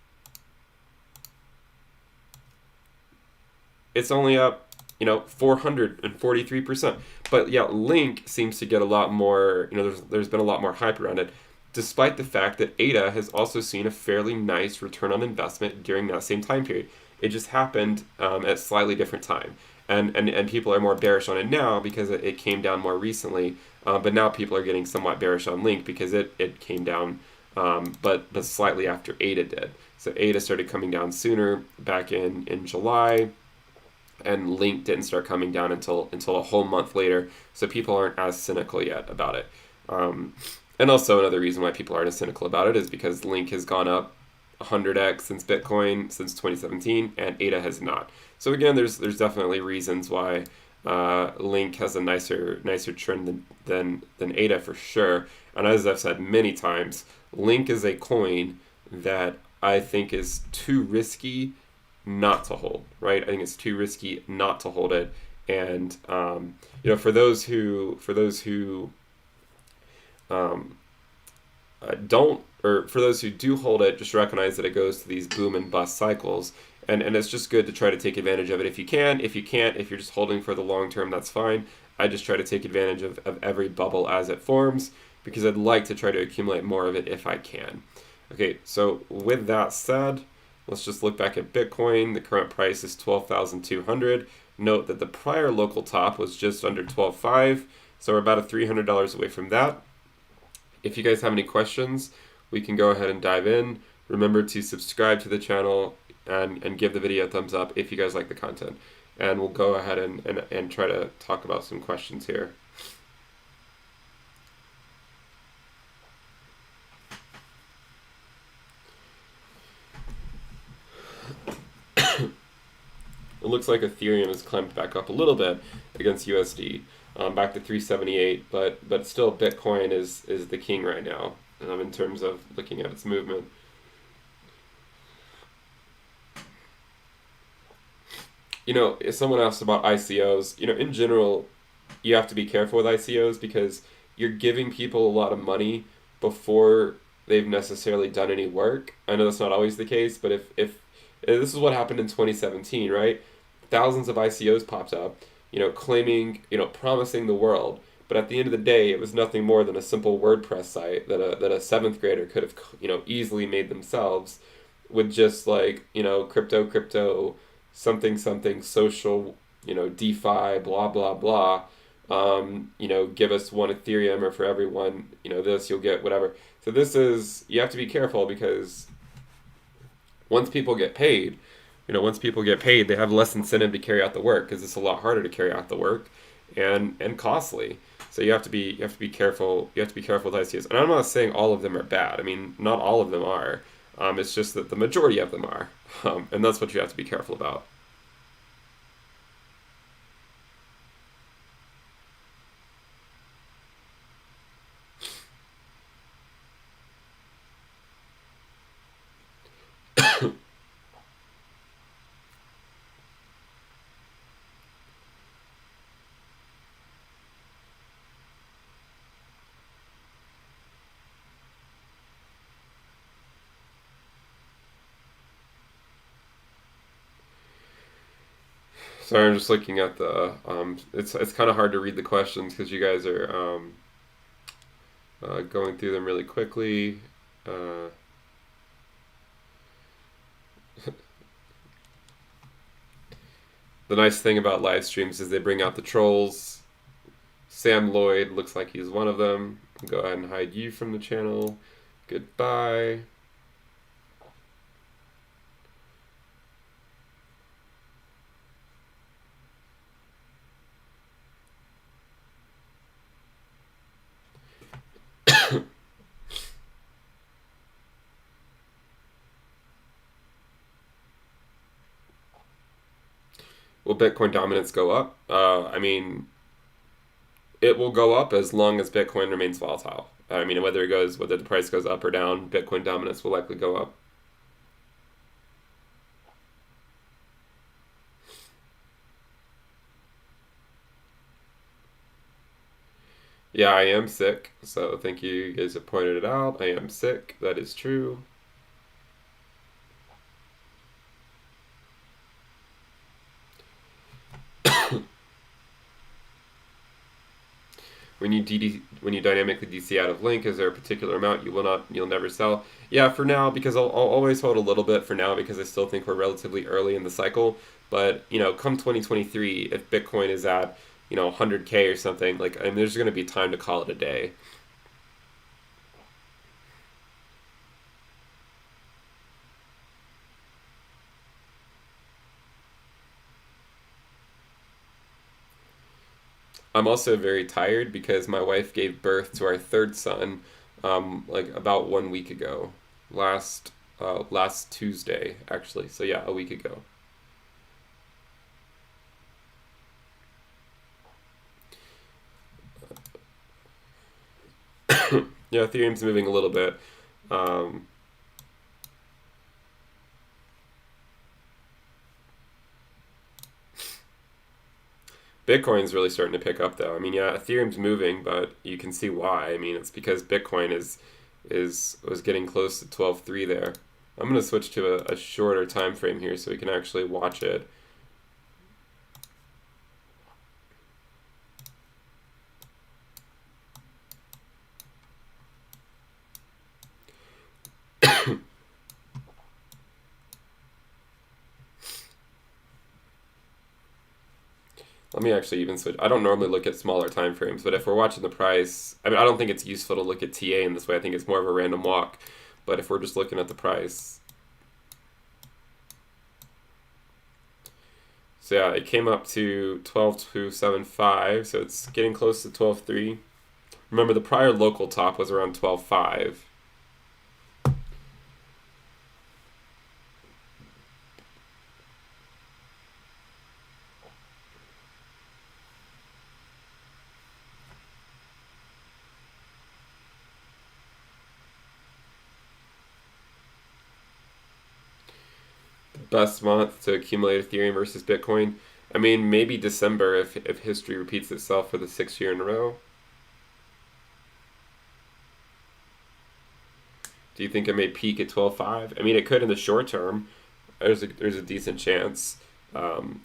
it's only up, 443%. But yeah, Link seems to get a lot more, there's been a lot more hype around it, despite the fact that ADA has also seen a fairly nice return on investment during that same time period. It just happened at a slightly different time. And people are more bearish on it now because it came down more recently. But now people are getting somewhat bearish on Link because it came down, but slightly after ADA did. So ADA started coming down sooner back in July, and Link didn't start coming down until a whole month later. So people aren't as cynical yet about it. And also another reason why people aren't as cynical about it is because Link has gone up 100x since Bitcoin since 2017, and ADA has not. So again, there's definitely reasons why Link has a nicer trend than ADA for sure. And as I've said many times, Link is a coin that I think is too risky not to hold, right? I think it's too risky not to hold it. And for those who um, don't, or for those who do hold it, just recognize that it goes to these boom and bust cycles. And it's just good to try to take advantage of it if you can. If you can't, if you're just holding for the long term, that's fine. I just try to take advantage of every bubble as it forms because I'd like to try to accumulate more of it if I can. Okay, so with that said, let's just look back at Bitcoin. The current price is 12,200. Note that the prior local top was just under 12.5, so we're about $300 away from that. If you guys have any questions, we can go ahead and dive in. Remember to subscribe to the channel and give the video a thumbs up if you guys like the content. And we'll go ahead and try to talk about some questions here. It looks like Ethereum has climbed back up a little bit against USD, back to 378, but still Bitcoin is the king right now in terms of looking at its movement. If someone asked about ICOs, in general, you have to be careful with ICOs because you're giving people a lot of money before they've necessarily done any work. I know that's not always the case, but if this is what happened in 2017, right? Thousands of ICOs popped up, claiming, promising the world. But at the end of the day, it was nothing more than a simple WordPress site that a seventh grader could have, easily made themselves with just like, crypto, something, social, DeFi, blah, blah, blah. Give us one Ethereum, or for everyone, this, you'll get whatever. So you have to be careful because once people get paid, they have less incentive to carry out the work because it's a lot harder to carry out the work and costly. So you have to be careful. You have to be careful with ICOs. And I'm not saying all of them are bad. I mean, not all of them are. It's just that the majority of them are. And that's what you have to be careful about. Sorry, I'm just looking at the. It's kind of hard to read the questions because you guys are going through them really quickly. Uh, the nice thing about live streams is they bring out the trolls. Sam Lloyd looks like he's one of them. Go ahead and hide you from the channel. Goodbye. Will Bitcoin dominance go up? I mean, it will go up as long as Bitcoin remains volatile. I mean, whether the price goes up or down, Bitcoin dominance will likely go up. Yeah, I am sick. So thank you, you guys have pointed it out. I am sick. That is true. When you dynamically DC out of Link, is there a particular amount you'll never sell? Yeah, for now, because I'll always hold a little bit for now because I still think we're relatively early in the cycle. But come 2023, if Bitcoin is at 100K or something, like, I mean, there's going to be time to call it a day. I'm also very tired because my wife gave birth to our third son, like about 1 week ago, last Tuesday actually. So yeah, a week ago. Yeah, Ethereum's moving a little bit. Um, Bitcoin's really starting to pick up though. I mean, yeah, Ethereum's moving, but you can see why. I mean, it's because Bitcoin is was getting close to 12.3 there. I'm gonna switch to a shorter time frame here so we can actually watch it. Let me actually even switch. I don't normally look at smaller time frames, but if we're watching the price, I mean, I don't think it's useful to look at TA in this way. I think it's more of a random walk. But if we're just looking at the price, so yeah, it came up to 12.275, so it's getting close to 12.3. Remember, the prior local top was around 12.5. Best month to accumulate Ethereum versus Bitcoin. I mean, maybe December if history repeats itself for the 6th year in a row. Do you think it may peak at 12.5? I mean, it could in the short term. There's a decent chance.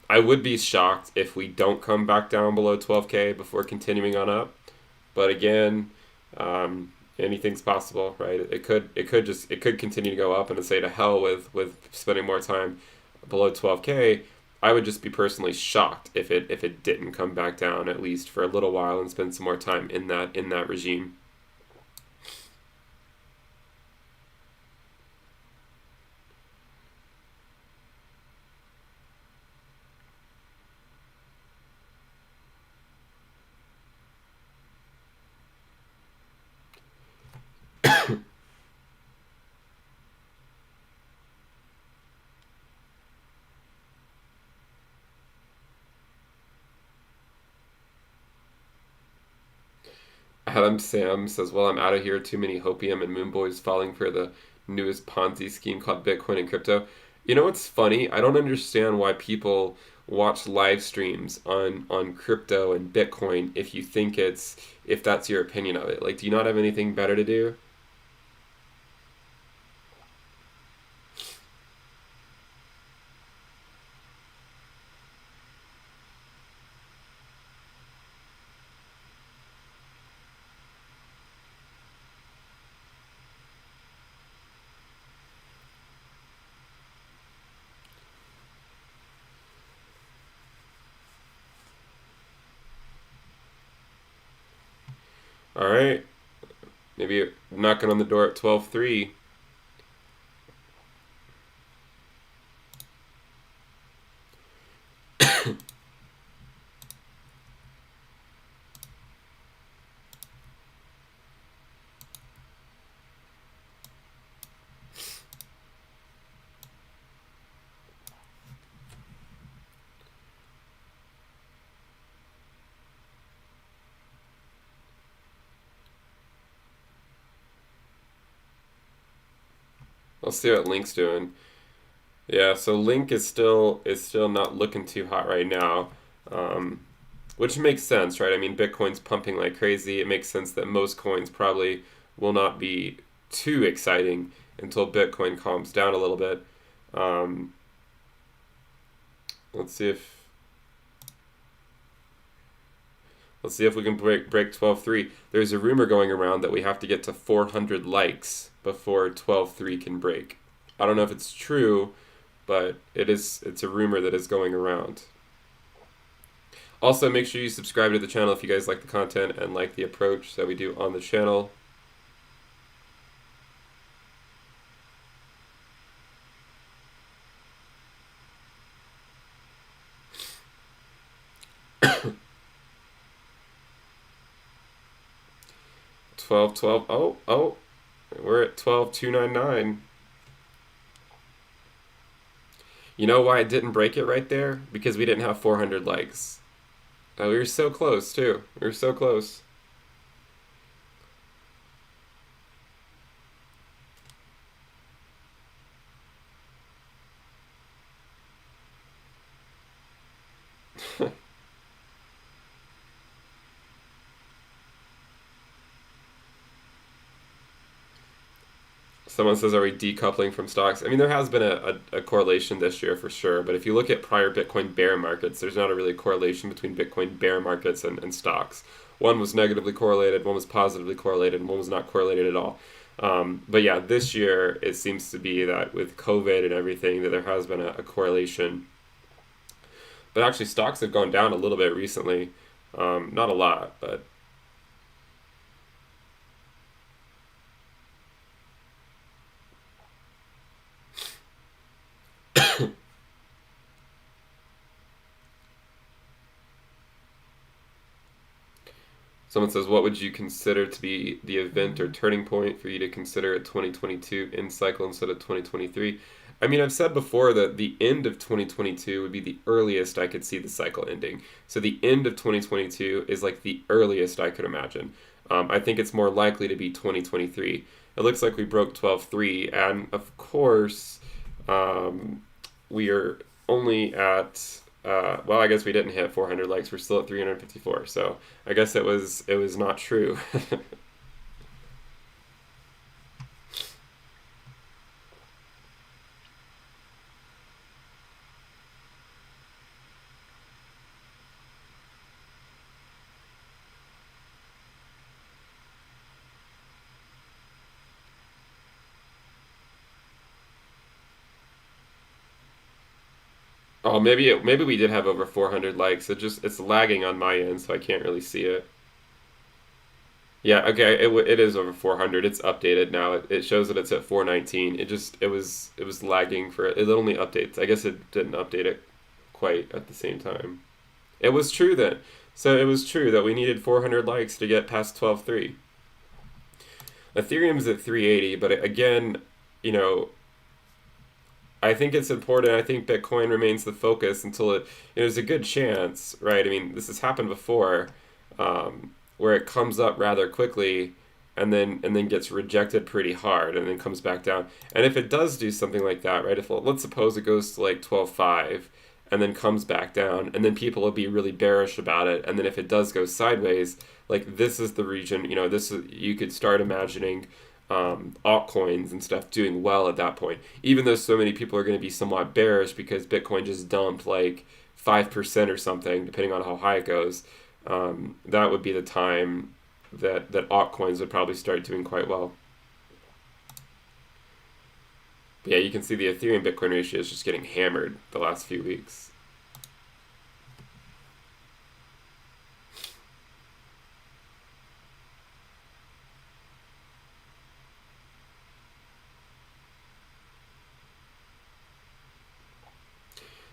I would be shocked if we don't come back down below 12K before continuing on up. But again, anything's possible, right? It could continue to go up and to say to hell with spending more time below 12K. I would just be personally shocked if it didn't come back down at least for a little while and spend some more time in that regime. Adam Sam says, "Well, I'm out of here. Too many hopium and moon boys falling for the newest Ponzi scheme called Bitcoin and crypto." You know what's funny? I don't understand why people watch live streams on crypto and Bitcoin if that's your opinion of it. Like, do you not have anything better to do? All right, maybe knocking on the door at 12.3. Let's see what Link's doing. Yeah, so Link is still not looking too hot right now, um, which makes sense, right? I mean, Bitcoin's pumping like crazy. It makes sense that most coins probably will not be too exciting until Bitcoin calms down a little bit. Um, let's see if let's see if we can break 12.3. There's a rumor going around that we have to get to 400 likes before 12.3 can break. I don't know if it's true, but it's a rumor that is going around. Also, make sure you subscribe to the channel if you guys like the content and like the approach that we do on the channel. Twelve, 12. Oh, we're at 12.299. You know why it didn't break it right there? Because we didn't have 400 likes. We were so close too. We were so close. Someone says, are we decoupling from stocks? I mean, there has been a correlation this year for sure, but if you look at prior Bitcoin bear markets, there's not a really correlation between Bitcoin bear markets and stocks. One was negatively correlated, one was positively correlated, and one was not correlated at all. But yeah, this year it seems to be that with COVID and everything, that there has been a correlation. But actually, stocks have gone down a little bit recently. Not a lot, but someone says, what would you consider to be the event or turning point for you to consider a 2022 in cycle instead of 2023? I mean, I've said before that the end of 2022 would be the earliest I could see the cycle ending. So the end of 2022 is like the earliest I could imagine. I think it's more likely to be 2023. It looks like we broke 12.3, and of course, we are only at well, I guess we didn't hit 400 likes. We're still at 354. So I guess it was not true. Oh, maybe we did have over 400 likes. It's lagging on my end, so I can't really see it. Yeah, okay, it is over 400. It's updated now. It shows that it's at 419. It was lagging for it. It only updates. I guess it didn't update it quite at the same time. It was true then. So it was true that we needed 400 likes to get past 12.3. Ethereum's at 380, but again, you know, I think it's important. I think Bitcoin remains the focus until there's a good chance, right? I mean, this has happened before, where it comes up rather quickly, and then gets rejected pretty hard, and then comes back down. And if it does do something like that, right? If let's suppose it goes to like 12.5, and then comes back down, and then people will be really bearish about it. And then if it does go sideways, like this is the region, this is, you could start imagining altcoins and stuff doing well at that point, even though so many people are going to be somewhat bearish because Bitcoin just dumped like 5% or something, depending on how high it goes. That would be the time that altcoins would probably start doing quite well. But yeah, you can see the Ethereum Bitcoin ratio is just getting hammered the last few weeks.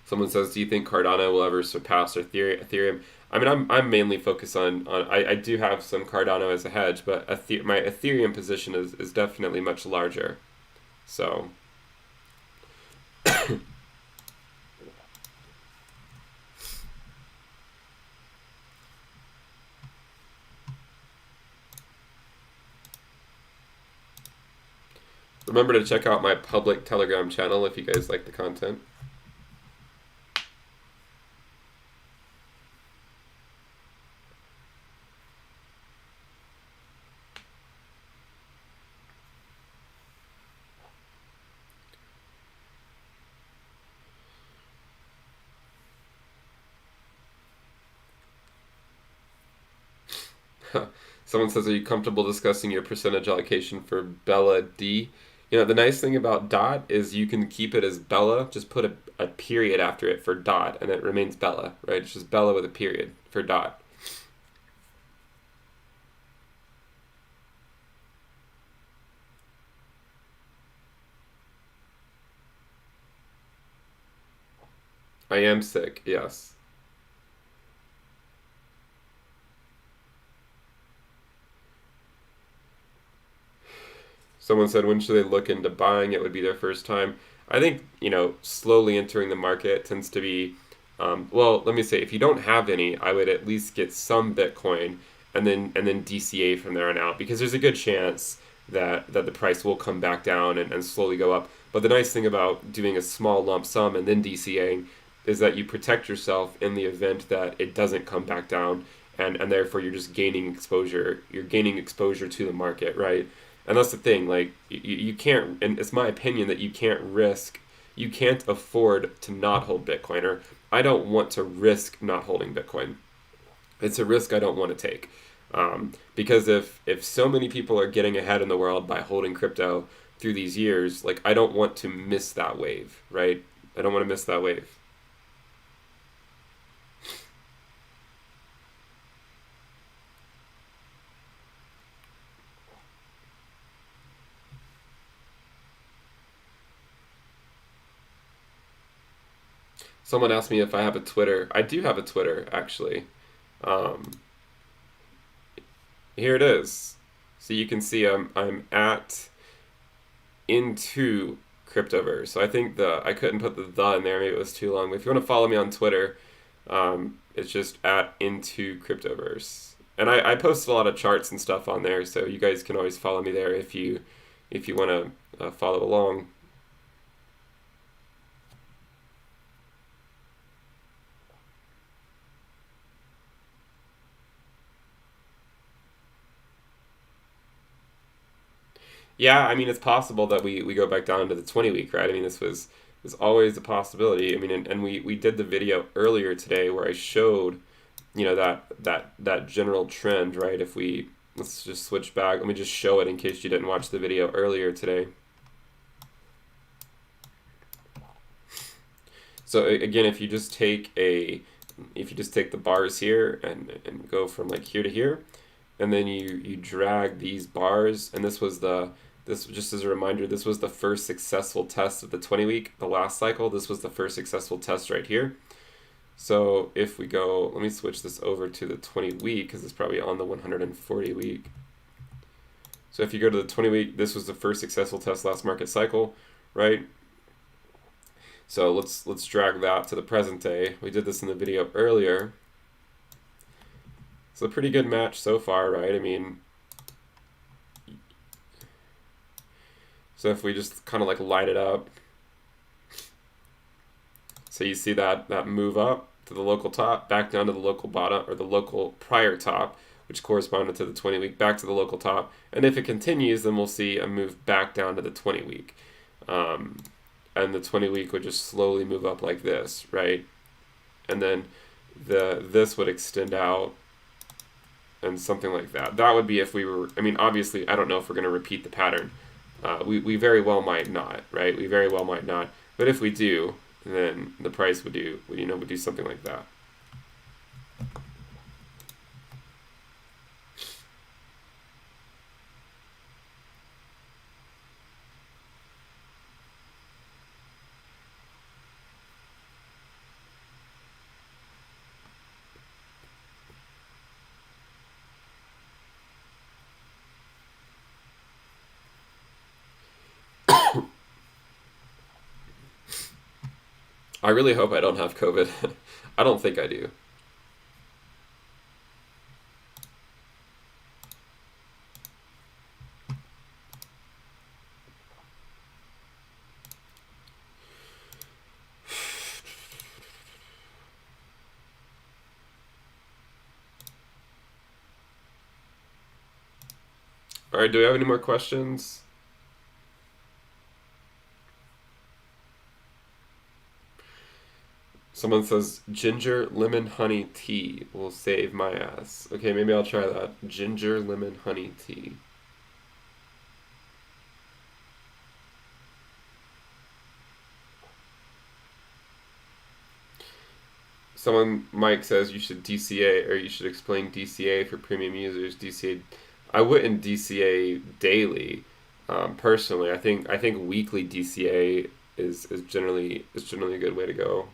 Someone says, "Do you think Cardano will ever surpass Ethereum?" I mean, I'm mainly focused on I do have some Cardano as a hedge, but my Ethereum position is definitely much larger. So remember to check out my public Telegram channel if you guys like the content. Someone says, are you comfortable discussing your percentage allocation for Bella D? The nice thing about DOT is you can keep it as Bella, just put a period after it for DOT, and it remains Bella, right? It's just Bella with a period for DOT. I am sick, yes. Someone said, when should they look into buying? It would be their first time. I think, slowly entering the market tends to be, well, let me say, if you don't have any, I would at least get some Bitcoin and then DCA from there on out, because there's a good chance that the price will come back down and slowly go up. But the nice thing about doing a small lump sum and then DCAing is that you protect yourself in the event that it doesn't come back down, and therefore you're just gaining exposure. You're gaining exposure to the market, right? And that's the thing, like you can't, and it's my opinion that you can't afford to not hold Bitcoin, or I don't want to risk not holding Bitcoin. It's a risk I don't want to take. Because if so many people are getting ahead in the world by holding crypto through these years, like I don't want to miss that wave, right? I don't want to miss that wave. Someone asked me if I have a Twitter. I do have a Twitter, actually. Um, Here it is. So you can see I'm at into Cryptoverse. So I think I couldn't put the in there. Maybe it was too long. But if you want to follow me on Twitter, it's just at into Cryptoverse. And I post a lot of charts and stuff on there, so you guys can always follow me there if you want to follow along. Yeah, I mean it's possible that we go back down to the 20 week, right? I mean this always a possibility. I mean and we did the video earlier today where I showed, that general trend, right? If we let's just switch back. Let me just show it in case you didn't watch the video earlier today. So again, if you just take the bars here and go from like here to here, and then you drag these bars, and this just as a reminder, this was the first successful test of the 20 week, the last cycle. This was the first successful test right here. So if we go, let me switch this over to the 20 week because it's probably on the 140 week. So if you go to the 20 week, this was the first successful test last market cycle, right? So let's drag that to the present day. We did this in the video earlier. It's a pretty good match so far, right? I mean, so if we just kind of like light it up, so you see that move up to the local top, back down to the local bottom, or the local prior top, which corresponded to the 20 week, back to the local top. And if it continues, then we'll see a move back down to the 20 week. And the 20 week would just slowly move up like this, right? And then this would extend out and something like that. That would be if we were, I mean, obviously, I don't know if we're going to repeat the pattern. We very well might not, right? We very well might not. But if we do, then the price would do something like that. I really hope I don't have COVID. I don't think I do. All right, do we have any more questions? Someone says ginger lemon honey tea will save my ass. Okay, maybe I'll try that. Ginger lemon honey tea. Mike says you should DCA, or you should explain DCA for premium users. DCA, I wouldn't DCA daily. Personally, I think weekly DCA is generally a good way to go.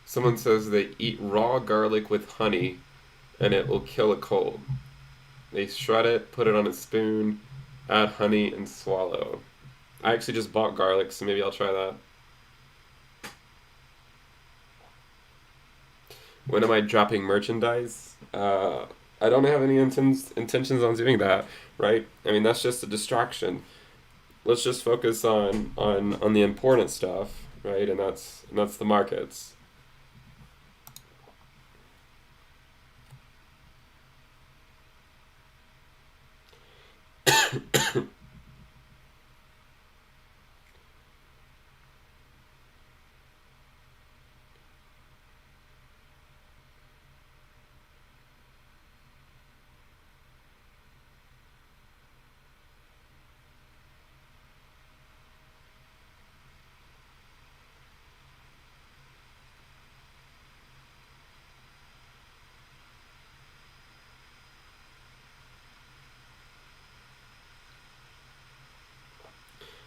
Someone says they eat raw garlic with honey and it will kill a cold. They shred it, put it on a spoon, add honey, and swallow. I actually just bought garlic, so maybe I'll try that. When am I dropping merchandise? I don't have any intentions on doing that, right? I mean, that's just a distraction. Let's just focus on the important stuff, right? And that's the markets.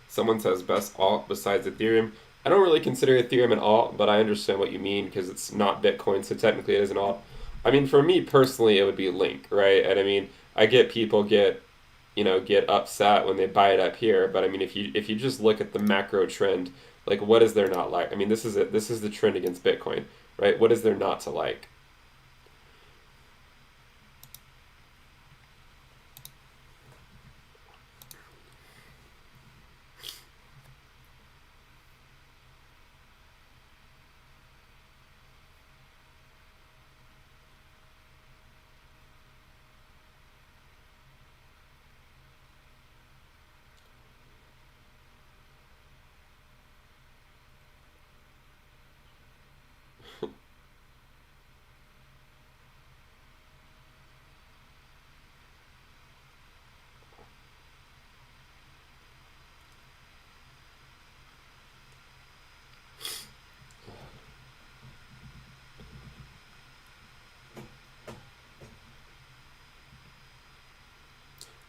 Someone says best alt besides Ethereum. I don't really consider Ethereum an alt, but I understand what you mean because it's not Bitcoin, so technically it is an alt. I mean, for me personally, it would be Link, right? And I mean, I get people get upset when they buy it up here, but I mean, if you just look at the macro trend, like what is there not like? I mean, this is the trend against Bitcoin, right? What is there not to like?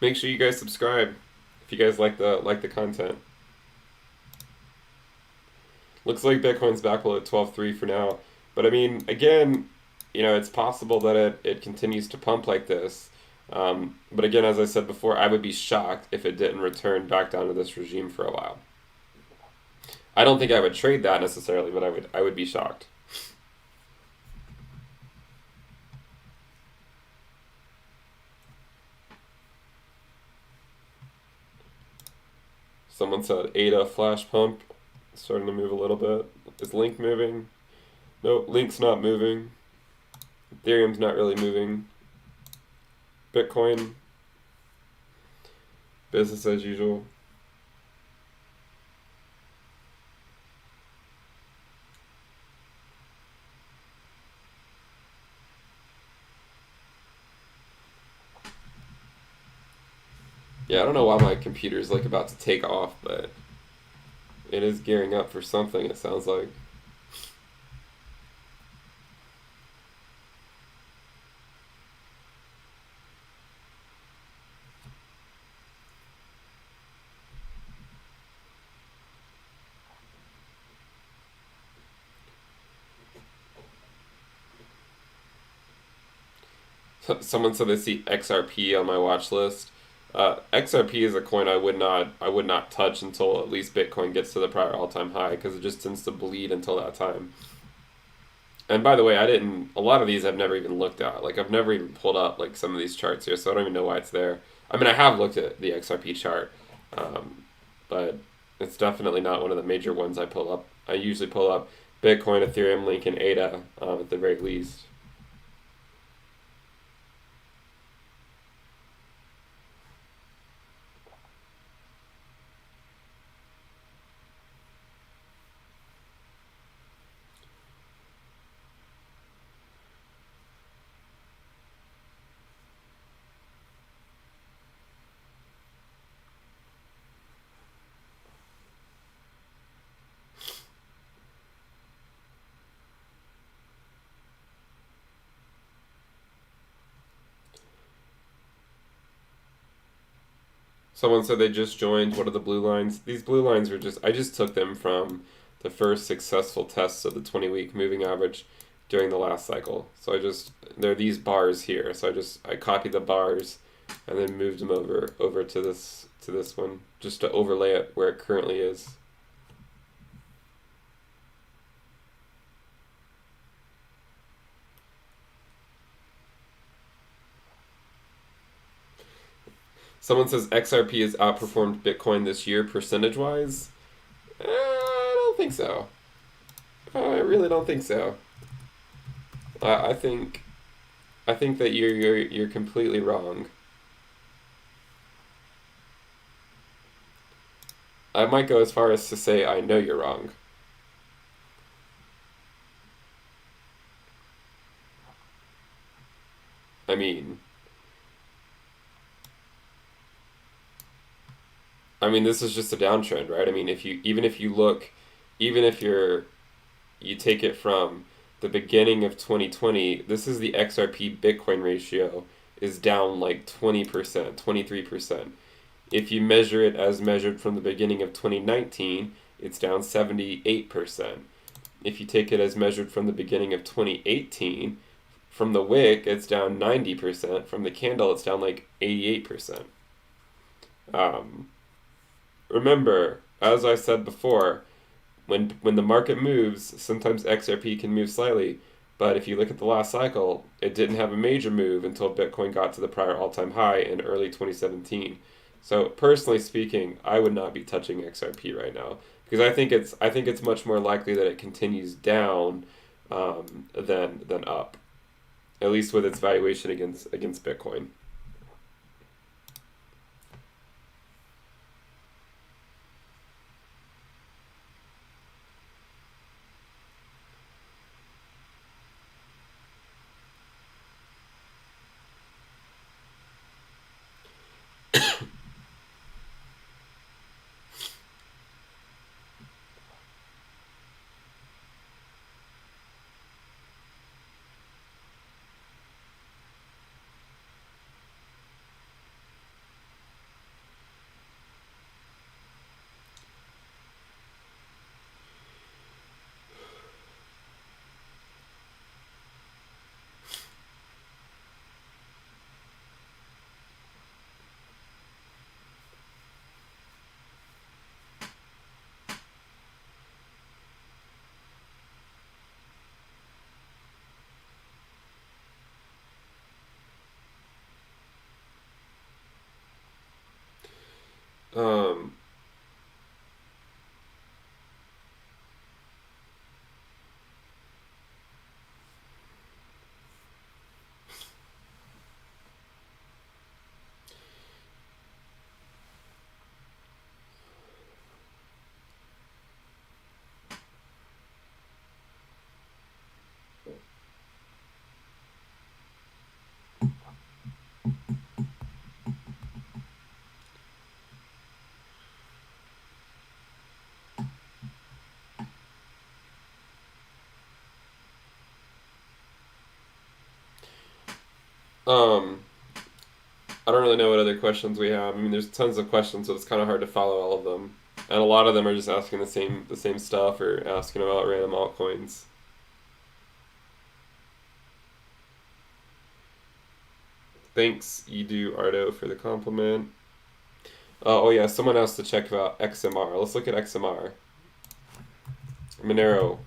Make sure you guys subscribe if you guys like the content. Looks like Bitcoin's back below 12.3 for now. But I mean, again, it's possible that it continues to pump like this. But again, as I said before, I would be shocked if it didn't return back down to this regime for a while. I don't think I would trade that necessarily, but I would be shocked. Someone said ADA flash pump starting to move a little bit. Is Link moving? Nope, Link's not moving. Ethereum's not really moving. Bitcoin, business as usual. Yeah, I don't know why my computer's like about to take off, but it is gearing up for something, it sounds like. Someone said they see XRP on my watch list. XRP is a coin I would not touch until at least Bitcoin gets to the prior all-time high because it just tends to bleed until that time. And by the way, a lot of these I've never even looked at. Like I've never even pulled up like some of these charts here, so I don't even know why it's there. I mean, I have looked at the XRP chart, um, but it's definitely not one of the major ones I pull up. I usually pull up Bitcoin, Ethereum, Link, and ADA at the very least. Someone said they just joined. What are the blue lines? These blue lines were I just took them from the first successful tests of the 20-week moving average during the last cycle. So there are these bars here. So I copied the bars and then moved them over to this one just to overlay it where it currently is. Someone says XRP has outperformed Bitcoin this year percentage-wise. I don't think so. I really don't think so. I think that you're completely wrong. I might go as far as to say I know you're wrong. I mean, this is just a downtrend, right? I mean, even if you take it from the beginning of 2020, this is the XRP Bitcoin ratio is down like 20%, 23%. If you measure it as measured from the beginning of 2019, it's down 78%. If you take it as measured from the beginning of 2018, from the wick, it's down 90%. From the candle, it's down like 88%. Remember, as I said before, when the market moves, sometimes XRP can move slightly, but if you look at the last cycle, it didn't have a major move until Bitcoin got to the prior all-time high in early 2017. So personally speaking, I would not be touching XRP right now because I think it's much more likely that it continues down than up, at least with its valuation against Bitcoin. Um, um, I don't really know what other questions we have. There's tons of questions, so it's kind of hard to follow all of them. And a lot of them are just asking the same stuff or asking about random altcoins. Thanks, Edu Ardo, for the compliment. Oh yeah, someone asked to check about XMR. Let's look at XMR. Monero.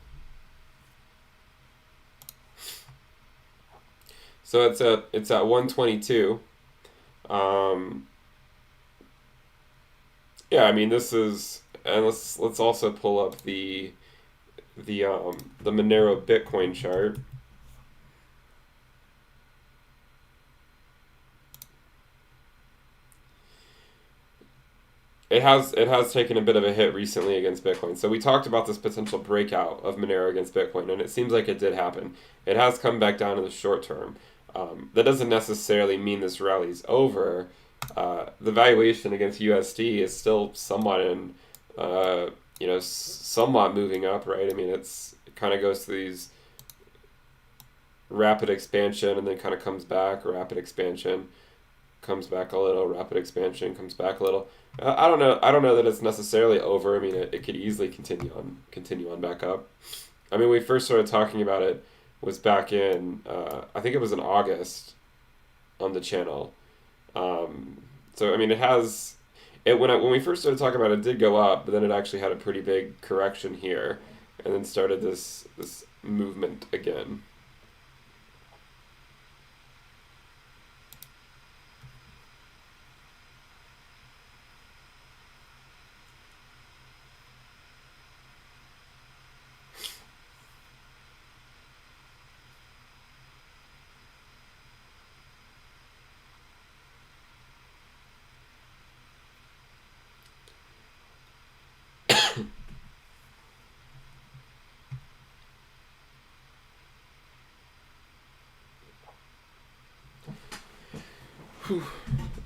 So it's at 122. Yeah, this is, and let's also pull up the Monero Bitcoin chart. It has taken a bit of a hit recently against Bitcoin. So we talked about this potential breakout of Monero against Bitcoin, and it seems like it did happen. It has come back down in the short term. That doesn't necessarily mean this rally's over. The valuation against USD is still somewhat somewhat moving up, right? It kind of goes through these rapid expansion and then kind of comes back, rapid expansion, comes back a little, rapid expansion comes back a little. I don't know. I don't know that it's necessarily over. I mean, it could easily continue on back up. I mean, we first started talking about it was back in I think it was in August on the channel. So I mean, it has it when we first started talking about it, it did go up, but then it actually had a pretty big correction here, and then started this movement again.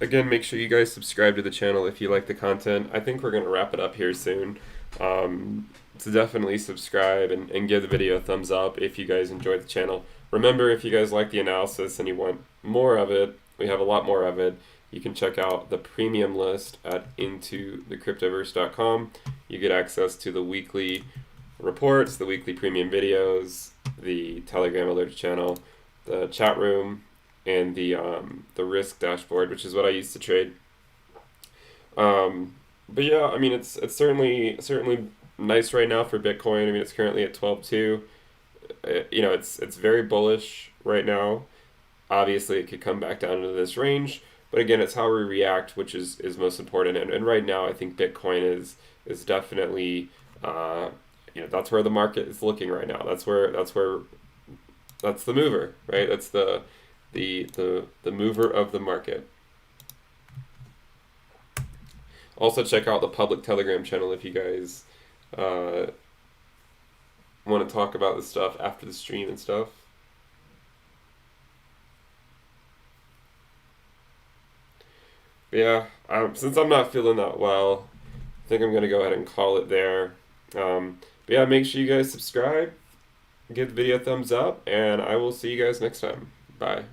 Again, make sure you guys subscribe to the channel if you like the content. I think we're going to wrap it up here soon. So definitely subscribe and give the video a thumbs up if you guys enjoyed the channel. Remember, if you guys like the analysis and you want more of it, we have a lot more of it. You can check out the premium list at intothe.cryptoverse.com. You get access to the weekly reports, the weekly premium videos, the Telegram alert channel, the chat room, and the risk dashboard, which is what I used to trade. But yeah, I mean, it's certainly nice right now for Bitcoin. I mean, it's currently at 12.2. You know, it's very bullish right now. Obviously, it could come back down into this range, but again, it's how we react, which is most important. And right now, I think Bitcoin is definitely you know, that's where the market is looking right now. That's the mover, right? That's the mover of the market. Also, check out the public Telegram channel if you guys want to talk about this stuff after the stream and stuff. But yeah, since I'm not feeling that well, I think I'm going to go ahead and call it there. But yeah, make sure you guys subscribe, give the video a thumbs up, and I will see you guys next time. Bye.